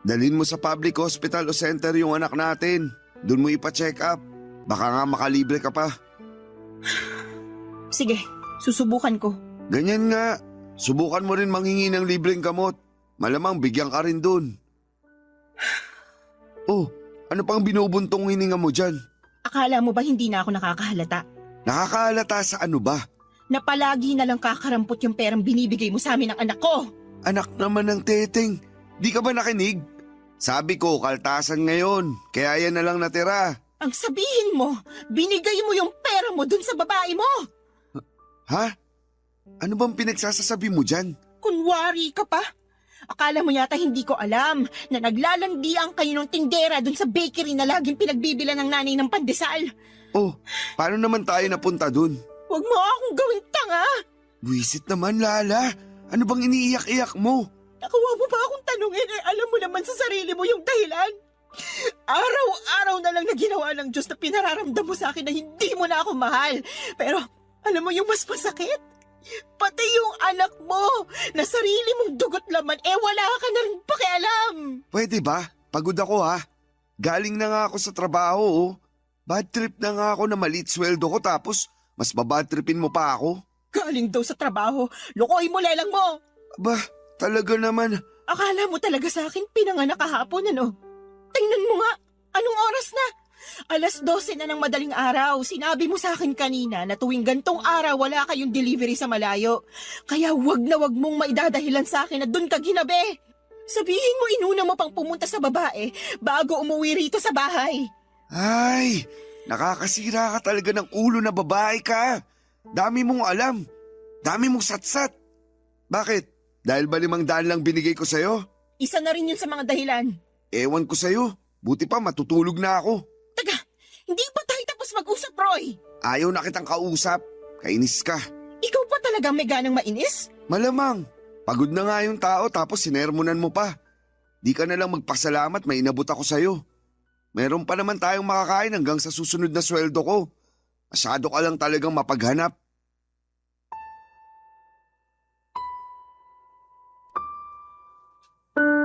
Dalhin mo sa public hospital o center yung anak natin. Doon mo ipa-check up. Baka nga makalibre ka pa. Sige, susubukan ko. Ganyan nga. Subukan mo rin manghingi ng libreng gamot. Malamang bigyan ka rin doon. Oh, ano pang binubuntong hininga mo dyan? Akala mo ba hindi na ako nakakahalata? Nakakahalata sa ano ba? Na palagi na lang kakarampot yung perang binibigay mo sa amin ng anak ko. Anak naman ng teteng. Di ka ba nakinig? Sabi ko, kaltasan ngayon. Kaya yan na lang natira. Ang sabihin mo, binigay mo yung pera mo dun sa babae mo. Ha? Ano bang pinagsasasabi mo dyan? Kunwari ka pa. Akala mo yata hindi ko alam na naglalandian kayo ng tindera dun sa bakery na laging pinagbibila ng nanay ng pandesal. Oh, paano naman tayo napunta dun? Huwag mo akong gawing tanga. Buwisit naman, Lala. Ano bang iniiyak-iyak mo? Nakuha mo ba akong tanungin alam mo naman sa sarili mo yung dahilan? Araw-araw na lang na ginawa ng Diyos na pinararamdam mo sa akin na hindi mo na ako mahal. Pero alam mo yung mas masakit? Pati yung anak mo na sarili mong dugot laman wala ka na rin pakialam. Pwede ba? Pagod ako ha. Galing na nga ako sa trabaho oh. Bad trip na nga ako na maliit sweldo ko tapos mas babad tripin mo pa ako. Galing daw sa trabaho, lukoy mo lelang mo. Aba, talaga naman. Akala mo talaga sa akin pinanganak kahapon ano? Tingnan mo nga, anong oras na? 12:00 na ng madaling araw. Sinabi mo sa akin kanina na tuwing gantong araw wala kayong delivery sa malayo. Kaya wag na wag mong maidadahilan sa akin na dun ka ginabi. Sabihin mo inuna mo pang pumunta sa babae bago umuwi rito sa bahay. Ay, nakakasira ka talaga ng ulo na babae ka. Dami mong alam. Dami mong satsat. Bakit? Dahil ba 500 lang binigay ko sa'yo? Isa na rin yun sa mga dahilan. Ewan ko sa'yo. Buti pa matutulog na ako. Taga, hindi pa tayo tapos mag-usap, Roy. Ayaw na kitang kausap. Kainis ka. Ikaw pa talagang may ganang mainis? Malamang. Pagod na nga yung tao tapos sinermonan mo pa. Di ka na lang magpasalamat, may inabot ako sa'yo. Meron pa naman tayong makakain hanggang sa susunod na sweldo ko. Masyado ka lang talagang mapaghanap.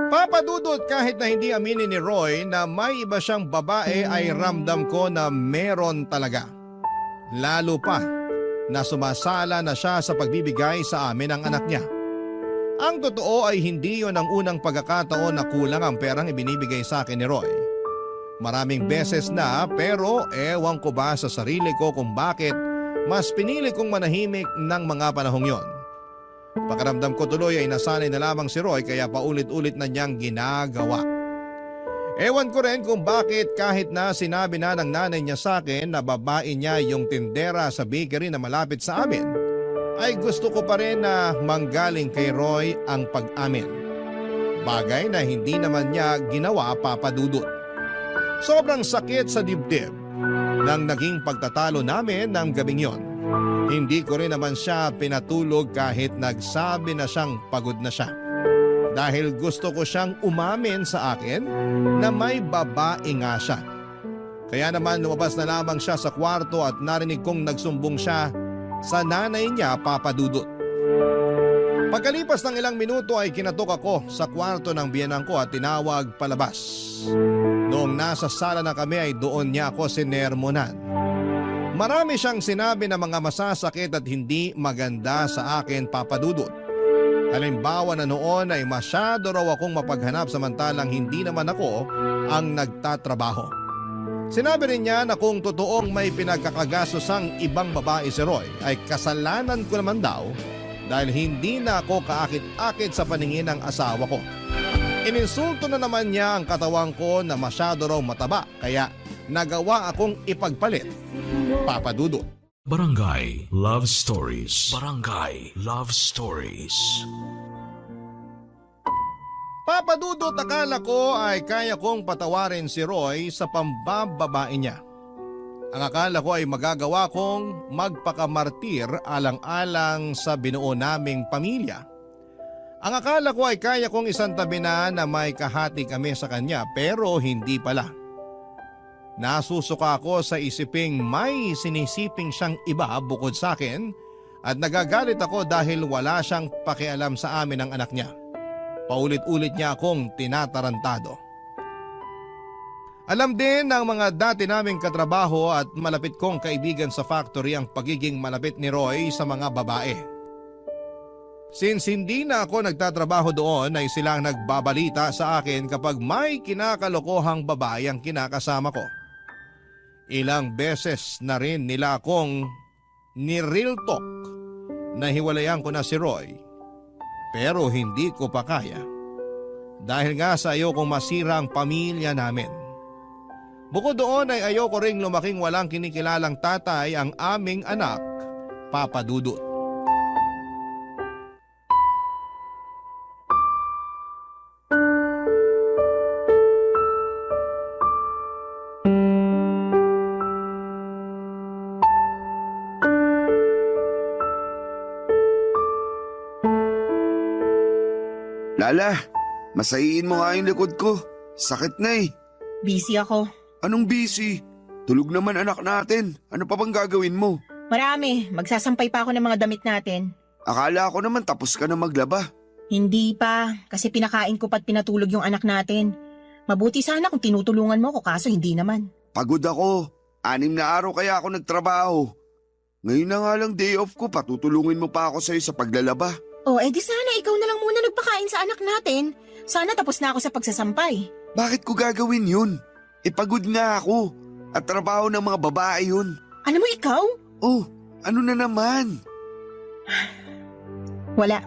Papadudot kahit na hindi aminin ni Roy na may iba siyang babae ay ramdam ko na meron talaga. Lalo pa na sumasala na siya sa pagbibigay sa amin ng anak niya. Ang totoo ay hindi yon ang unang pagkakataon na kulang ang perang ibinibigay sa akin ni Roy. Maraming beses na pero ewan ko ba sa sarili ko kung bakit mas pinili kong manahimik ng mga panahong yon. Pakiramdam ko tuloy ay nasanay na lamang si Roy kaya paulit-ulit na niyang ginagawa. Ewan ko rin kung bakit kahit na sinabi na ng nanay niya sa akin na babae niya yung tindera sa bakery na malapit sa amin, ay gusto ko pa rin na manggaling kay Roy ang pag-amin. Bagay na hindi naman niya ginawa, Papa Dudut. Sobrang sakit sa dibdib nang naging pagtatalo namin ng gabing yon. Hindi ko rin naman siya pinatulog kahit nagsabi na siyang pagod na siya. Dahil gusto ko siyang umamin sa akin na may babae nga siya. Kaya naman lumabas na lamang siya sa kwarto at narinig kong nagsumbong siya sa nanay niya, Papa Dudut. Pagkalipas ng ilang minuto ay kinatok ako sa kwarto ng biyenan ko at tinawag palabas. Noong nasa sala na kami ay doon niya ako sinermonan. Marami siyang sinabi na mga masasakit at hindi maganda sa akin, Papa Dudut. Halimbawa na noon ay masyado raw akong mapaghanap samantalang hindi naman ako ang nagtatrabaho. Sinabi rin niya na kung totoong may pinagkakagasosang ibang babae si Roy ay kasalanan ko naman daw dahil hindi na ako kaakit-akit sa paningin ng asawa ko. Ininsulto na naman niya ang katawan ko na masyado raw mataba kaya nagawa akong ipagpalit, Papa Dudut. Barangay Love Stories. Barangay Love Stories. Papa Dudut, akala ko ay kaya kong patawarin si Roy sa pambababae niya. Ang akala ko ay magagawa kong magpakamartir alang-alang sa binuo naming pamilya. Ang akala ko ay kaya kong isantabi na may kahati kami sa kanya pero hindi pala. Nasusuka ako sa isiping may sinisiping siyang iba bukod sa akin at nagagalit ako dahil wala siyang pakialam sa amin ng anak niya. Paulit-ulit niya akong tinatarantado. Alam din ng mga dati naming katrabaho at malapit kong kaibigan sa factory ang pagiging malapit ni Roy sa mga babae. Since hindi na ako nagtatrabaho doon ay silang nagbabalita sa akin kapag may kinakalokohang babae ang kinakasama ko. Ilang beses na rin nila akong ni-real talk na hiwalayan ko na si Roy. Pero hindi ko pa kaya. Dahil nga sa ayokong masira ang pamilya namin. Bukod doon ay ayoko ring lumaking walang kinikilalang tatay ang aming anak, Papa Dudut. Lala, masahiin mo nga yung likod ko. Sakit na eh. Busy ako. Anong busy? Tulog naman anak natin. Ano pa bang gagawin mo? Marami. Magsasampay pa ako ng mga damit natin. Akala ko naman tapos ka na maglaba. Hindi pa. Kasi pinakain ko pa't pinatulog yung anak natin. Mabuti sana kung tinutulungan mo ko kaso hindi naman. Pagod ako. 6 na araw kaya ako nagtrabaho. Ngayon na nga lang day off ko, patutulungin mo pa ako sa'yo sa paglalaba. Oh, edi sana ikaw na lang muna nagpakain sa anak natin. Sana tapos na ako sa pagsasampay. Bakit ko gagawin yun? Pagod nga ako. At trabaho ng mga babae yun. Alam mo ikaw? Oh, ano na naman? Wala.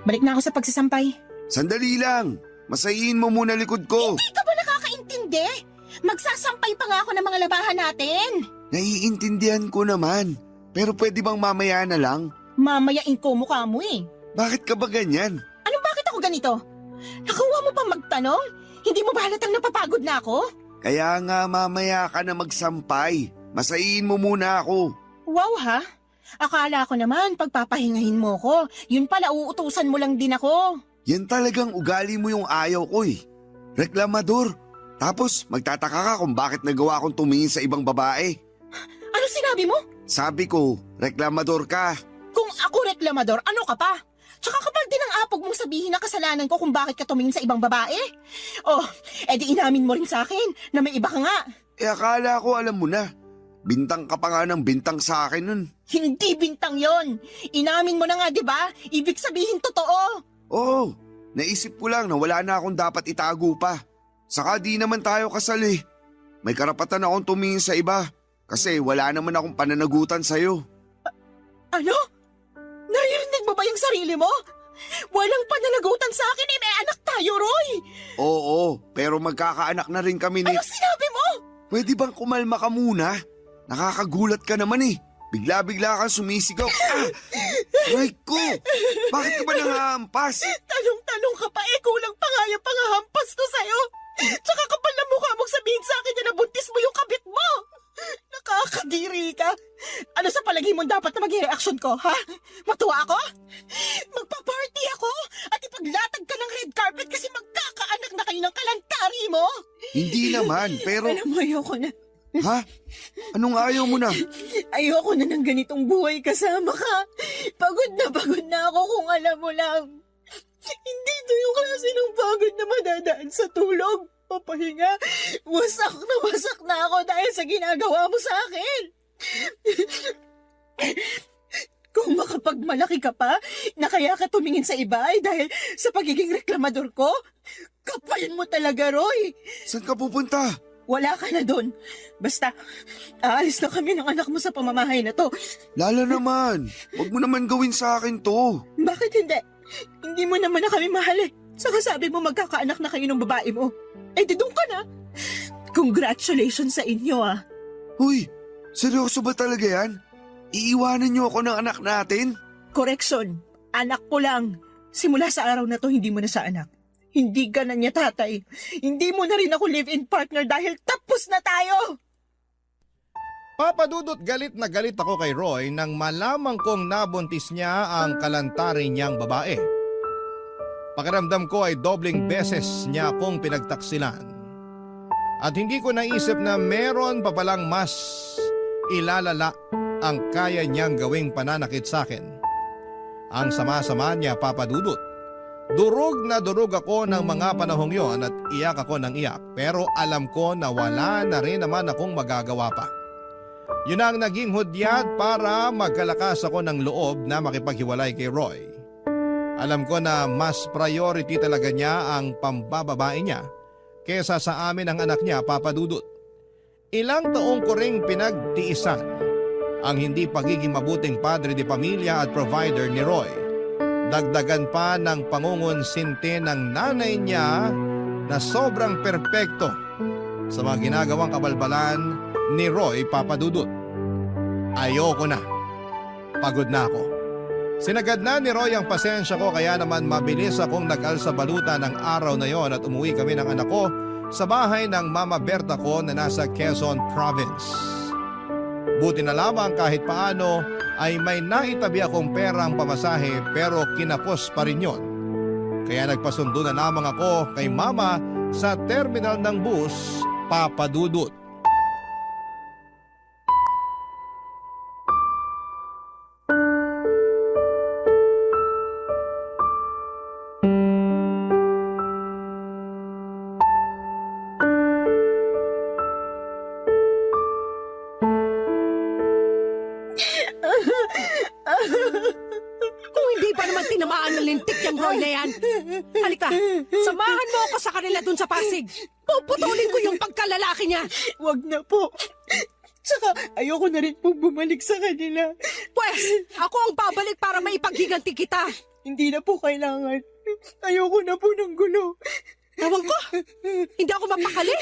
Balik na ako sa pagsasampay. Sandali lang. Masahiin mo muna likod ko. Hindi ka ba nakakaintindi? Magsasampay pa nga ako ng mga labahan natin. Naiintindihan ko naman. Pero pwede bang mamaya na lang? Mamayain ko mukha mo eh. Bakit ka ba ganyan? Anong bakit ako ganito? Nakuha mo pa magtanong? Hindi mo ba halatang napapagod na ako? Kaya nga mamaya ka na magsampay. Masayin mo muna ako. Wow ha? Akala ko naman pagpapahingahin mo ko. Yun pala uutusan mo lang din ako. Yan talagang ugali mo yung ayaw ko eh. Reklamador. Tapos magtataka ka kung bakit nagawa kong tumingin sa ibang babae. Ano sinabi mo? Sabi ko, reklamador ka. Kung ako reklamador, ano ka pa? Tsaka kapal din ang apog mong sabihin na kasalanan ko kung bakit ka tumingin sa ibang babae. Oh, edi inamin mo rin sa akin na may iba ka nga. Akala ko alam mo na. Bintang ka pa nga ng bintang sa akin nun. Hindi bintang yon. Inamin mo na nga, di ba? Ibig sabihin totoo. Oo, naisip ko lang na wala na akong dapat itago pa. Saka di naman tayo kasal eh. May karapatan akong tumingin sa iba kasi wala naman akong pananagutan sa'yo. Ano? Naririnig mo ba yung sarili mo? Walang pananagutan sa akin eh, may anak tayo, Roy! Oo, pero magkakaanak na rin kami ni... Ano sinabi mo? Pwede bang kumalma ka muna? Nakakagulat ka naman eh. Bigla-bigla kang sumisigaw. Aray ko! Bakit ka ba nangahampas? Tanong-tanong ka pa eh, kulang pa nga yung pangahampas ko sa'yo. Tsaka kapal na mukha mong sabihin sa akin na nabuntis mo yung kabit mo. Nakakadiri ka. Ano sa palagi mo dapat na maging reaksyon ko, ha? Matuwa ako? Magpa-party ako at ipaglatag ka ng red carpet kasi magkakaanak na kayo ng kalantari mo? Hindi naman, pero... Alam mo, ayoko na. Ha? Anong ayaw mo na? Ayoko na ng ganitong buhay kasama ka. Pagod na ako kung alam mo lang. Hindi ito yung klase ng pagod na madadaan sa tulog. Papahinga. Wasak na ako dahil sa ginagawa mo sa akin. Kung makapagmalaki ka pa, na kaya ka tumingin sa iba ay dahil sa pagiging reklamador ko, kapal mo talaga, Roy. Saan ka pupunta? Wala ka na doon. Basta, aalis na kami ng anak mo sa pamamahay na to. Lala naman, huwag mo naman gawin sa akin to. Bakit hindi? Hindi mo naman na kami mahal eh. Saka sabi mo magkakaanak na kayo ng babae mo. Eh di doon ka na. Congratulations sa inyo ah. Uy, seryoso ba talaga yan? Iiwanan niyo ako ng anak natin? Correction, anak ko lang. Simula sa araw na to, hindi mo na sa anak. Hindi ka na niya tatay. Hindi mo na rin ako live-in partner dahil tapos na tayo. Papadudot galit na galit ako kay Roy nang malamang kong nabuntis niya ang kalantari niyang babae. Pakiramdam ko ay dobling beses niya akong pinagtaksilan. At hindi ko naisip na meron pa palang mas ilalala ang kaya niyang gawing pananakit sa akin. Ang sama-sama niya, Papadudot. Durog na durog ako ng mga panahong yon at iyak ako ng iyak, pero alam ko na wala na rin naman akong magagawa pa. Yun ang naging hudyat para magkalakas ako ng loob na makipaghiwalay kay Roy. Alam ko na mas priority talaga niya ang pambababae niya kesa sa amin ang anak niya, Papadudot. Ilang taong ko ring pinagtiisan ang hindi pagiging mabuting padre de pamilya at provider ni Roy. Dagdagan pa ng pangungonsinti ng nanay niya na sobrang perpekto sa mga ginagawang kabalbalan ni Roy, Papadudot. Ayoko na. Pagod na ako. Sinagad na ni Roy ang pasensya ko kaya naman mabilis akong nag-alsa baluta ng araw na yon at umuwi kami ng anak ko sa bahay ng Mama Berta ko na nasa Quezon Province. Buti na lamang kahit paano ay may naitabi akong perang pamasahe pero kinapos pa rin yon. Kaya nagpasundo na lamang ako kay Mama sa terminal ng bus, Papadudot. Kung hindi pa naman tinamaan ng lintik yung Roy na yan. Halika, samahan mo ako sa kanila dun sa Pasig. Puputulin ko yung pagkalalaki niya. Wag na po. Tsaka ayoko na rin pong bumalik sa kanila. Pwes, ako ang babalik para maipaghiganti kita. Hindi na po kailangan. Ayoko na po ng gulo. Ewan ko, hindi ako mapakali.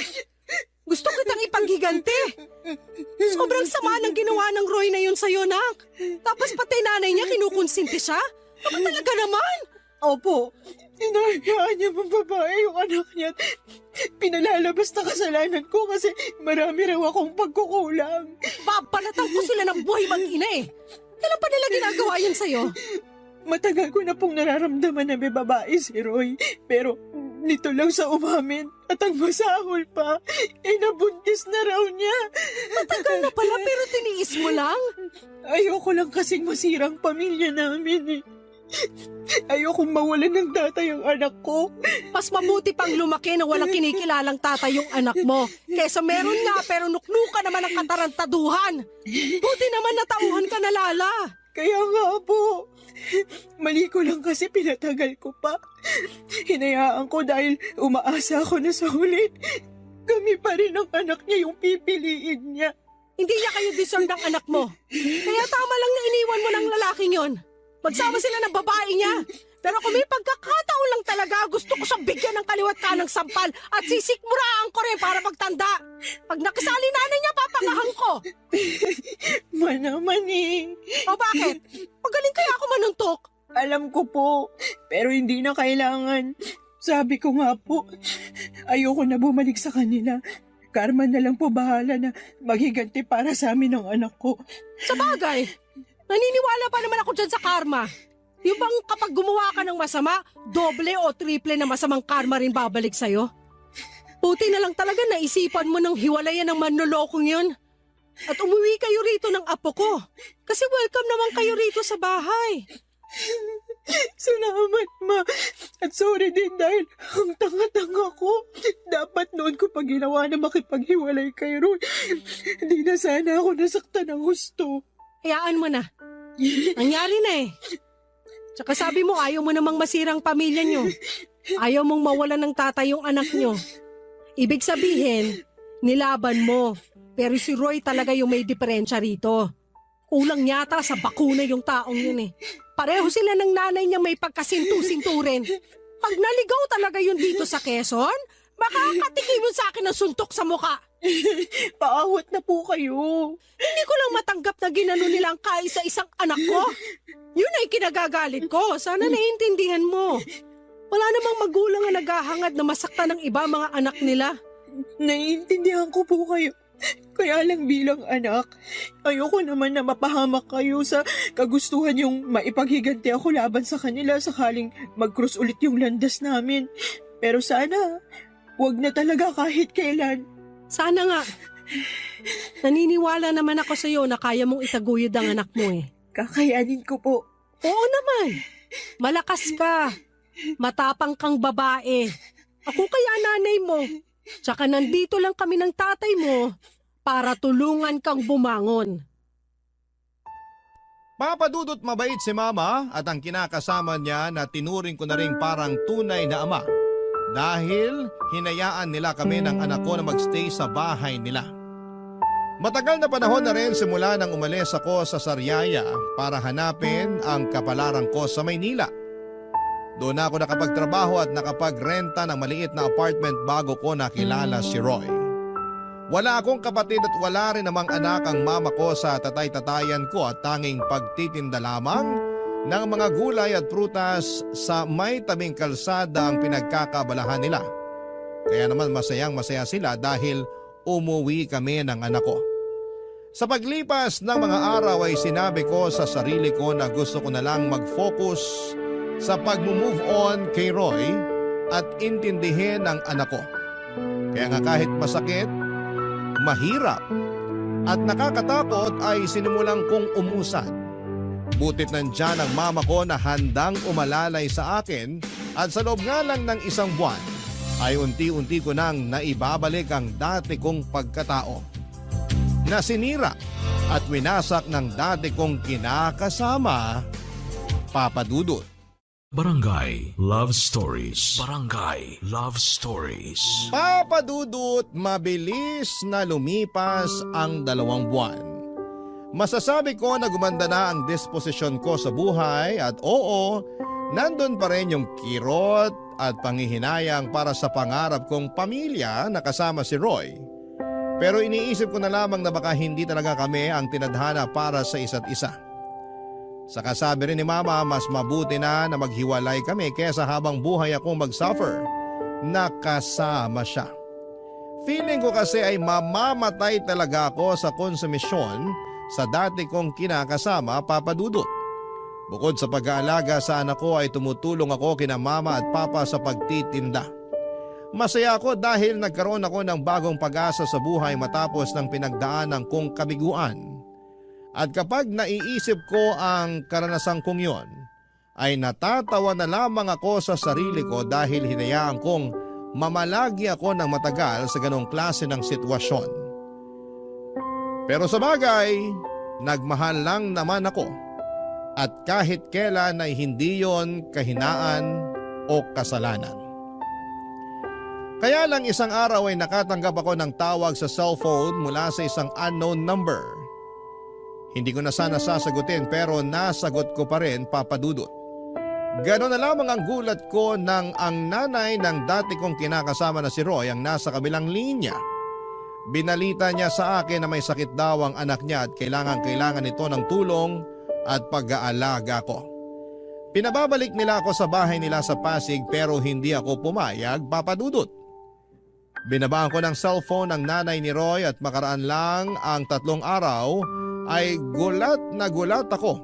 Gusto kitang ipaghiganti. Sobrang sama ng ginawa ng Roy na yun sa'yo, nak. Tapos pati nanay niya kinukonsinti siya. Ako talaga naman. Opo, Hinahayaan niya mong babae yung anak niya at pinalalabas na kasalanan ko kasi marami raw akong pagkukulang. Babalatan ko sila ng buhay mag-ina eh. Kailan pa nila ginagawa yan sa'yo? Matagal ko na pong nararamdaman na may babae si Roy, pero nito lang sa umamin at ang masahol pa, nabuntis na raw niya. Matagal na pala pero tiniis mo lang. Ayoko lang kasing masirang pamilya namin eh. Ayokong mawalan ng tatay ang anak ko. Mas mabuti pang lumaki na walang kinikilalang tatay yung anak mo. Kesa meron nga pero nuknuka naman ang katarantaduhan. Buti naman natauhan ka na, Lala. Kaya nga po, mali ko lang kasi pinatagal ko pa. Hinayaan ko dahil umaasa ako na sa huli. Kami pa rin ang anak niya yung pipiliin niya. Hindi niya kayo deserve ng anak mo. Kaya tama lang na iniwan mo ng lalaking yon. Magsama sila ng babae niya. Pero kung may pagkakataon lang talaga, gusto ko siyang bigyan ng kaliwat ka ng sampal at sisikmuraan ko rin para magtanda. Pag nakisali nanay niya, papakahan ko. Manaman eh. O bakit? Magaling kaya ako manuntok. Alam ko po, pero hindi na kailangan. Sabi ko nga po, ayoko na bumalik sa kanila. Karma na lang po bahala na maghiganti para sa amin ng anak ko. Sa bagay, naniniwala pa naman ako dyan sa karma. Yung bang kapag gumawa ka ng masama, doble o triple na masamang karma rin babalik sa'yo? Buti na lang talaga naisipan mo ng hiwalayan ng manlolokong yun. At umuwi kayo rito ng apo ko. Kasi welcome naman kayo rito sa bahay. Salamat, Ma. At sorry din dahil ang tanga-tanga ko. Dapat noon ko pa ginawa na makipaghiwalay kay Roy. Hindi na sana ako nasaktan ng gusto. Hayaan mo na. Nangyari na eh. Tsaka sabi mo ayaw mo namang masirang pamilya nyo. Ayaw mong mawalan ng tatay yung anak nyo. Ibig sabihin, nilaban mo. Pero si Roy talaga yung may diferensya rito. Kulang yata sa bakuna yung taong yun eh. Pareho sila ng nanay niya may pagkasintu-sinturin. Pag naligaw talaga yun dito sa Quezon, baka katikim mo sa akin ng suntok sa muka. Paawat na po kayo. Hindi ko lang matanggap na ginano nila ang kaisa-isang anak ko. Yun ay kinagagalit ko. Sana naiintindihan mo. Wala namang magulang na naghahangad na masaktan ng iba mga anak nila. Naiintindihan ko po kayo. Kaya lang bilang anak, ayoko naman na mapahamak kayo sa kagustuhan yung maipaghiganti ako laban sa kanila sakaling mag-cross ulit yung landas namin. Pero sana, wag na talaga kahit kailan. Sana nga. Naniniwala naman ako sa iyo na kaya mong itaguyod ang anak mo eh. Kakayanin ko po. Oo naman. Malakas ka. Matapang kang babae. Ako kaya nanay mo. Tsaka nandito lang kami ng tatay mo para tulungan kang bumangon. Papadudot mabait si Mama at ang kinakasama niya na tinuring ko na rin parang tunay na ama dahil hinayaan nila kami ng anak ko na magstay sa bahay nila. Matagal na panahon na rin simula nang umalis ako sa Sariaya para hanapin ang kapalaran ko sa Maynila. Doon ako nakapagtrabaho at nakapagrenta ng maliit na apartment bago ko nakilala si Roy. Wala akong kapatid at wala rin namang anak ang mama ko sa tatay-tatayan ko at tanging pagtitinda lamang ng mga gulay at prutas sa may tabing kalsada ang pinagkakabalahan nila. Kaya naman masayang-masaya sila dahil umuwi kami ng anak ko. Sa paglipas ng mga araw ay sinabi ko sa sarili ko na gusto ko na lang mag-focus sa pag-move on kay Roy at intindihin ang anak ko. Kaya nga kahit masakit, mahirap at nakakatakot ay sinimulang kong umusan. Butit nandyan ang mama ko na handang umalalay sa akin at sa loob nga lang ng isang buwan ay unti-unti ko nang naibabalik ang dati kong pagkatao. Nasinira at winasak ng dati kong kinakasama, Papa Dudut. Barangay Love Stories. Barangay Love Stories. Papa Dudut, mabilis na lumipas ang 2 buwan. Masasabi ko na gumanda na ang disposisyon ko sa buhay at oo, nandun pa rin yung kirot at panghihinayang para sa pangarap kong pamilya na kasama si Roy. Pero iniisip ko na lamang na baka hindi talaga kami ang tinadhana para sa isa't isa. Saka sabi rin ni Mama, mas mabuti na maghiwalay kami kesa habang buhay akong mag-suffer na kasama siya. Feeling ko kasi ay mamamatay talaga ako sa konsumisyon sa dati kong kinakasama, Papa Dudut. Bukod sa pag-aalaga sa anak ko ay tumutulong ako kina Mama at Papa sa pagtitinda. Masaya ako dahil nagkaroon ako ng bagong pag-asa sa buhay matapos ng pinagdaanan kong kabiguan. At kapag naiisip ko ang karanasan kong yon, ay natatawa na lamang ako sa sarili ko dahil hinayaan kong mamalagi ako ng matagal sa ganong klase ng sitwasyon. Pero sa bagay, nagmahal lang naman ako at kahit kailan ay hindi yon kahinaan o kasalanan. Kaya lang isang araw ay nakatanggap ako ng tawag sa cellphone mula sa isang unknown number. Hindi ko na sana sasagutin pero nasagot ko pa rin, Papa Dudut. Ganon na lamang ang gulat ko nang ang nanay ng dati kong kinakasama na si Roy ang nasa kabilang linya. Binalita niya sa akin na may sakit daw ang anak niya at kailangan nito ng tulong at pag-aalaga ko. Pinababalik nila ako sa bahay nila sa Pasig pero hindi ako pumayag, Papa Dudut. Binabaan ko ng cellphone ang nanay ni Roy at makaraan lang ang 3 araw ay gulat na gulat ako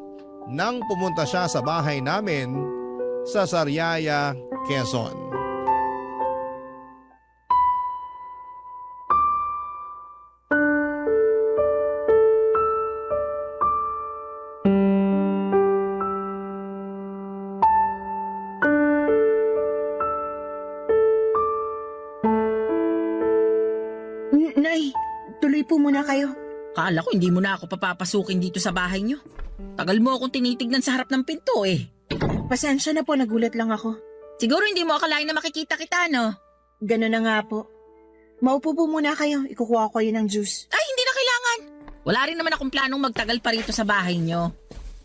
nang pumunta siya sa bahay namin sa Sariaya, Quezon. Nay, tuloy po muna kayo. Kala ko hindi mo na ako papapasukin dito sa bahay niyo. Tagal mo akong tinitignan sa harap ng pinto eh. Pasensya na po, nagulat lang ako. Siguro hindi mo akalain na makikita kita, no? Ganun na nga po. Maupo po muna kayo, ikukuha ko kayo ng juice. Ay, hindi na kailangan. Wala rin naman akong planong magtagal pa rito sa bahay niyo.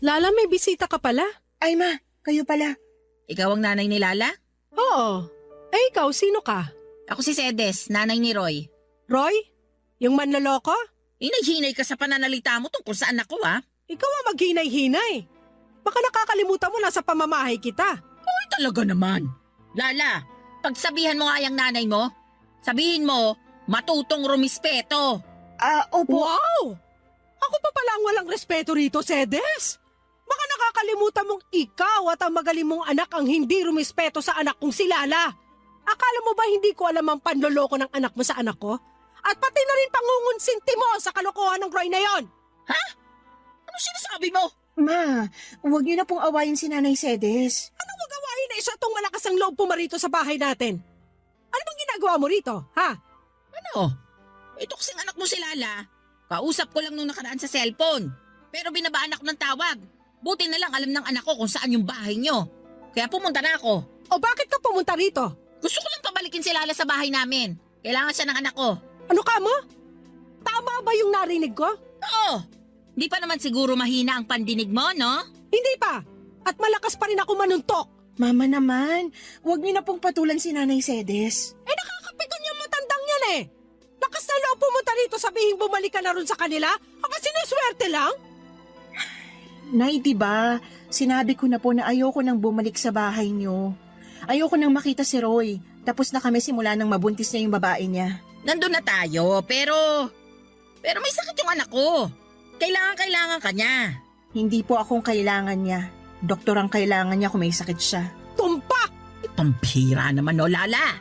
Lala, may bisita ka pala? Ay ma, kayo pala. Ikaw ang nanay ni Lala? Oo. Eh ikaw, sino ka? Ako si Sedes, nanay ni Roy. Roy? Yung manloloko? Hinay-hinay ka sa pananalita mo tungkol sa anak ko, ha? Ikaw ang maghinay-hinay. Baka nakakalimutan mo nasa pamamahay kita. Ay, talaga naman. Lala, pagsabihan mo nga yung nanay mo, sabihin mo, matutong rumispeto. Opo. Wow! Ako pa pala ang walang respeto rito, Sedes. Baka nakakalimutan mong ikaw at ang magaling mong anak ang hindi rumispeto sa anak kong si Lala. Akala mo ba hindi ko alam ang panloloko ng anak mo sa anak ko? At pati na rin pangungunsinti mo sa kalokohan ng Roy na yon. Ano sinasabi mo? Ma, huwag niyo na pong awayin si Nanay Sedes. Anong magawain na isa itong malakas ang loob pumarito sa bahay natin? Ano bang ginagawa mo rito, ha? Ano? Ito kasing anak mo si Lala. Kausap ko lang nung nakaraan sa cellphone. Pero binabaan ako ng tawag. Buti na lang alam ng anak ko kung saan yung bahay nyo. Kaya pumunta na ako. O bakit ka pumunta rito? Gusto ko lang pabalikin si Lala sa bahay namin. Kailangan siya ng anak ko. Ano ka mo? Tama ba yung narinig ko? Oo. Di pa naman siguro mahina ang pandinig mo, no? Hindi pa. At malakas pa rin ako manuntok. Mama naman, huwag niyo na pong patulan si Nanay Sedes. Eh nakakapikon yung matandang yan eh. Lakas na loob pumunta rito sabihin bumalik ka na rin sa kanila? Aba sinuswerte lang? Nay, diba, sinabi ko na po na ayoko nang bumalik sa bahay niyo. Ayoko nang makita si Roy. Tapos na kami simula nang mabuntis niya yung babae niya. Nandun na tayo, pero may sakit yung anak ko. Kailangan ka niya. Hindi po akong kailangan niya. Doktor ang kailangan niya kung may sakit siya. Tumpak! Pampira naman, no, Lala.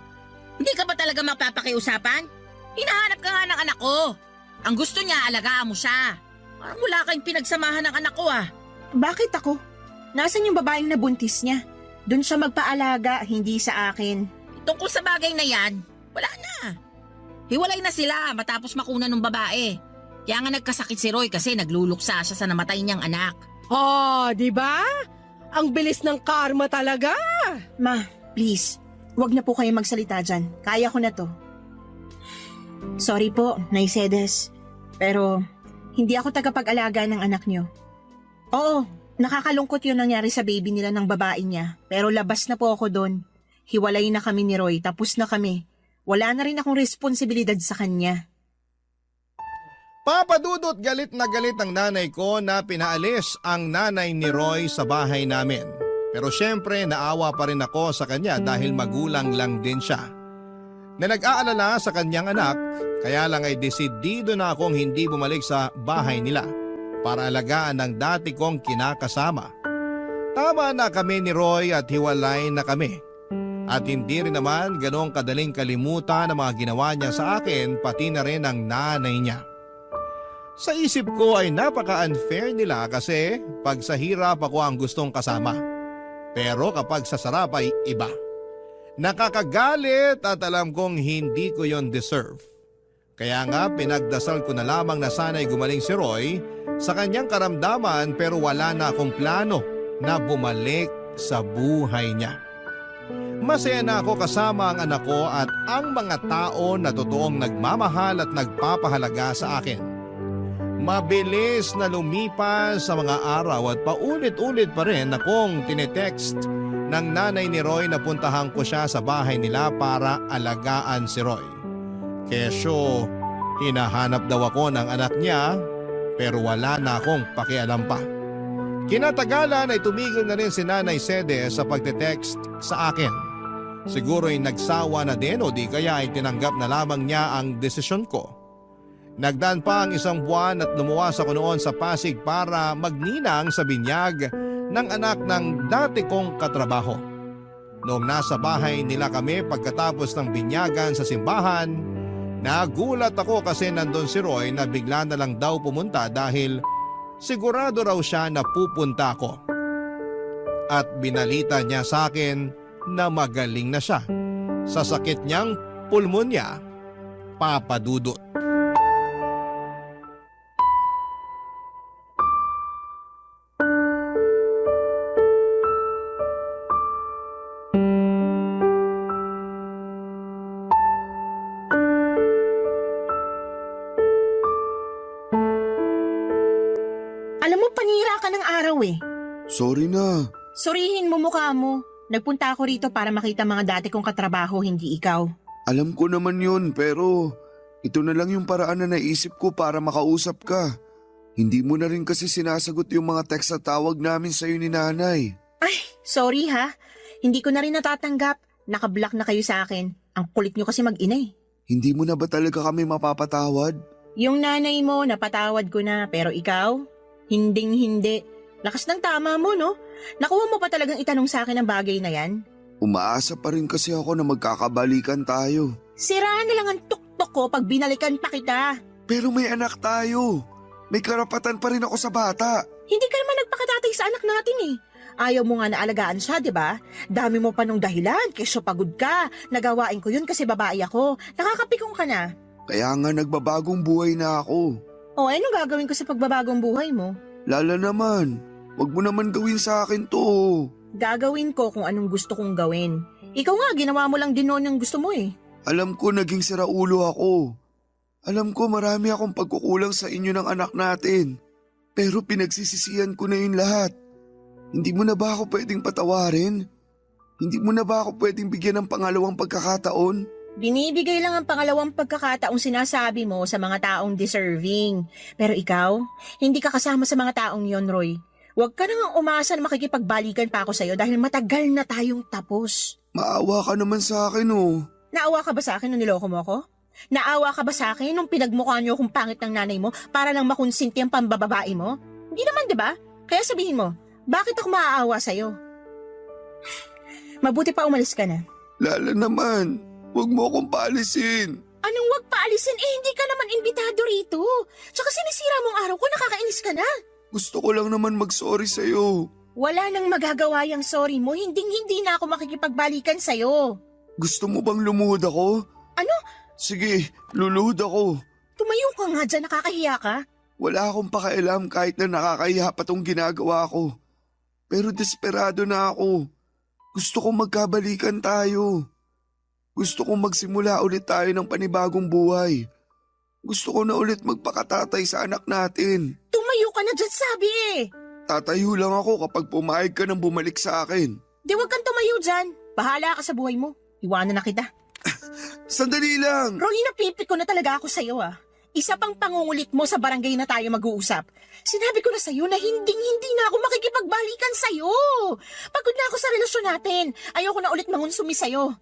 Hindi ka ba talaga mapapakiusapan? Hinahanap ka nga ng anak ko. Ang gusto niya, alagaan mo siya. Parang wala kayong pinagsamahan ng anak ko, ah. Bakit ako? Nasaan yung babaeng nabuntis niya? Doon siya magpaalaga, hindi sa akin. Tungkol sa bagay na yan, wala na. Hiwalay na sila matapos makuna ng babae. Kaya nga nagkasakit si Roy kasi nagluluksa siya sa namatay niyang anak. Oh, di ba? Ang bilis ng karma talaga. Ma, please, wag na po kayo magsalita dyan. Kaya ko na to. Sorry po, Nay Sedes. Pero hindi ako tagapag-alaga ng anak niyo. Oo, nakakalungkot yung nangyari sa baby nila ng babae niya. Pero labas na po ako doon. Hiwalay na kami ni Roy, tapos na kami. Wala na rin akong responsibilidad sa kanya. Papadudot galit na galit ang nanay ko na pinaalis ang nanay ni Roy sa bahay namin. Pero syempre naawa pa rin ako sa kanya dahil magulang lang din siya. Na nag-aalala sa kanyang anak, kaya lang ay desidido na akong hindi bumalik sa bahay nila para alagaan ang dati kong kinakasama. Tama na kami ni Roy at hiwalay na kami. At hindi rin naman ganong kadaling kalimutan ang mga ginawa niya sa akin pati na rin ang nanay niya. Sa isip ko ay napaka-unfair nila kasi pag sa hirap ako ang gustong kasama. Pero kapag sa sarap ay iba. Nakakagalit at alam kong hindi ko yon deserve. Kaya nga pinagdasal ko na lamang na sana'y gumaling si Roy sa kanyang karamdaman pero wala na akong plano na bumalik sa buhay niya. Masaya na ako kasama ang anak ko at ang mga tao na totoong nagmamahal at nagpapahalaga sa akin. Mabilis na lumipas sa mga araw at paulit-ulit pa rin akong tinetext ng nanay ni Roy na puntahan ko siya sa bahay nila para alagaan si Roy. Kesyo, hinahanap daw ako ng anak niya pero wala na akong pakialam pa. Kinatagalan ay tumigil na rin si Nanay Sede sa pagte-text sa akin. Siguro'y nagsawa na din o di kaya ay tinanggap na lamang niya ang desisyon ko. Nagdaan pa ang 1 buwan at lumuwas ako noon sa Pasig para magninang sa binyag ng anak ng dati kong katrabaho. Noong nasa bahay nila kami pagkatapos ng binyagan sa simbahan, nagulat ako kasi nandun si Roy na bigla na lang daw pumunta dahil sigurado raw siya na pupunta ako. At binalita niya sa akin na magaling na siya sa sakit niyang pulmonya, papadudot. Alam mo, panira ka ng araw eh. Sorry na. Surihin mo mukha mo. Nagpunta ako rito para makita mga dati kong katrabaho, hindi ikaw. Alam ko naman yun pero ito na lang yung paraan na naisip ko para makausap ka. Hindi mo na rin kasi sinasagot yung mga text at tawag namin sa'yo ni nanay. Ay, sorry ha. Hindi ko na rin natatanggap. Nakablock na kayo sa akin. Ang kulit nyo kasi mag-ina eh. Hindi mo na ba talaga kami mapapatawad? Yung nanay mo, napatawad ko na. Pero ikaw, hinding-hindi. Lakas ng tama mo, no? Nakuha mo pa talagang itanong sa akin ang bagay na yan? Umaasa pa rin kasi ako na magkakabalikan tayo. Siraan na lang ang tuktok ko pag binalikan pa kita. Pero may anak tayo. May karapatan pa rin ako sa bata. Hindi ka naman nagpakatatay sa anak natin eh. Ayaw mo nga na alagaan siya, di ba? Dami mo pa nung dahilan, kesyo pagod ka. Nagawain ko yun kasi babae ako. Nakakapikong ka na. Kaya nga nagbabagong buhay na ako. O, anong gagawin ko sa pagbabagong buhay mo? Lala naman, wag mo naman gawin sa akin to. Gagawin ko kung anong gusto kong gawin. Ikaw nga, ginawa mo lang din noon yung gusto mo eh. Alam ko naging siraulo ako. Alam ko marami akong pagkukulang sa inyo ng anak natin. Pero pinagsisisihan ko na yun lahat. Hindi mo na ba ako pwedeng patawarin? Hindi mo na ba ako pwedeng bigyan ng pangalawang pagkakataon? Binibigay lang ang pangalawang pagkakataong sinasabi mo sa mga taong deserving. Pero ikaw, hindi ka kasama sa mga taong yon, Roy. Huwag ka nang umasa na makikipagbalikan pa ako sa'yo dahil matagal na tayong tapos. Maawa ka naman sa akin oh. Naawa ka ba sa akin nung niloko mo ako? Naawa ka ba sa akin nung pinagmukha niyo akong pangit ng nanay mo para lang makonsinti ang pambababae mo? Hindi naman, di ba? Kaya sabihin mo, bakit ako maaawa sa'yo? Mabuti pa umalis ka na. Lala naman, huwag mo akong paalisin. Anong wag paalisin? Hindi ka naman imbitado rito. Tsaka sinisira mong araw ko, nakakainis ka na. Gusto ko lang naman mag-sorry sa'yo. Wala nang magagawa yung sorry mo, hindi na ako makikipagbalikan sa'yo. Gusto mo bang lumuhod ako? Ano? Sige, luluhod ako. Tumayo ka nga dyan, nakakahiya ka. Wala akong pakialam kahit na nakakahiya pa tong ginagawa ko. Pero desperado na ako. Gusto kong magkabalikan tayo. Gusto kong magsimula ulit tayo ng panibagong buhay. Gusto ko na ulit magpakatatay sa anak natin. Tumayo ka na dyan, sabi eh. Tatayo lang ako kapag pumayag ka nang bumalik sa akin. Di wag kang tumayo dyan. Bahala ka sa buhay mo. Iwanan na kita. Sandali lang! Roy, napipik ko na talaga ako sa'yo ah. Isa pang pangungulit mo sa barangay na tayo mag-uusap. Sinabi ko na sa'yo na hindi na ako makikipagbalikan sa'yo. Pagod na ako sa relasyon natin. Ayoko na ulit mangunsumi sa'yo.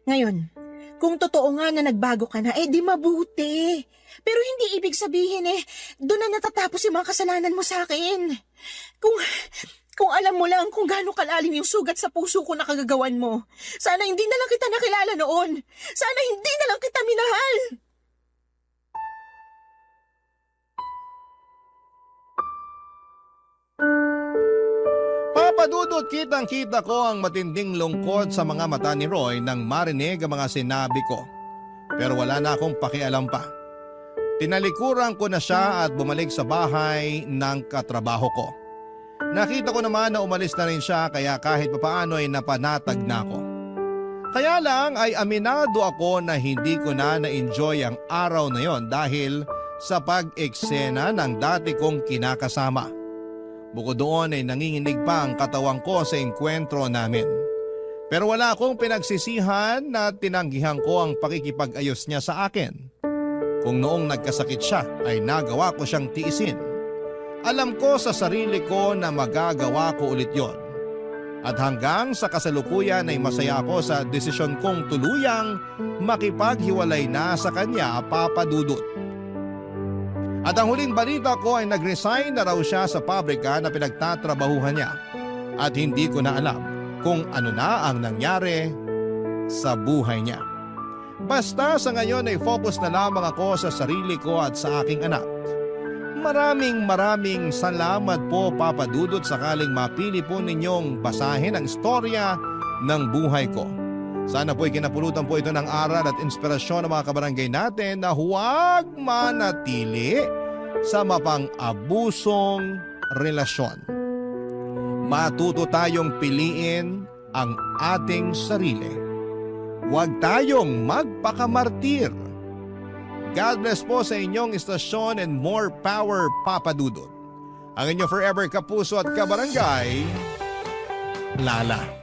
Ngayon, kung totoo nga na nagbago ka na, di mabuti. Pero hindi ibig sabihin doon na natatapos yung mga kasalanan mo sa akin. Kung alam mo lang kung gaano kalalim yung sugat sa puso ko na kagagawan mo. Sana hindi na lang kita nakilala noon. Sana hindi na lang kita minahal. Papadudot, kitang-kita ko ang matinding lungkot sa mga mata ni Roy nang marinig ang mga sinabi ko. Pero wala na akong pakialam pa. Tinalikuran ko na siya at bumalik sa bahay ng katrabaho ko. Nakita ko naman na umalis na rin siya kaya kahit papaano ay napanatag na ako. Kaya lang ay aminado ako na hindi ko na na-enjoy ang araw na yon dahil sa pag-eksena ng dati kong kinakasama. Bukod doon ay nanginginig pa ang katawan ko sa engkwentro namin. Pero wala akong pinagsisihan na tinanggihan ko ang pakikipag-ayos niya sa akin. Kung noong nagkasakit siya ay nagawa ko siyang tiisin. Alam ko sa sarili ko na magagawa ko ulit yon. At hanggang sa kasalukuyan ay masaya ako sa desisyon kong tuluyang makipaghiwalay na sa kanya, Papa Dudut. At ang huling balita ko ay nag-resign na raw siya sa pabrika na pinagtatrabahuhan niya. At hindi ko na alam kung ano na ang nangyari sa buhay niya. Basta sa ngayon ay focus na lamang ako sa sarili ko at sa aking anak. Maraming salamat po, Papa Dudut, sakaling mapili po ninyong basahin ang istorya ng buhay ko. Sana po'y kinapulutan po ito ng aral at inspirasyon ng mga kabarangay natin na huwag manatili sa mapang-abusong relasyon. Matuto tayong piliin ang ating sarili. Huwag tayong magpakamartir. God bless po sa inyong istasyon and more power, Papa Dudut. Ang inyong forever kapuso at kabarangay, Lala.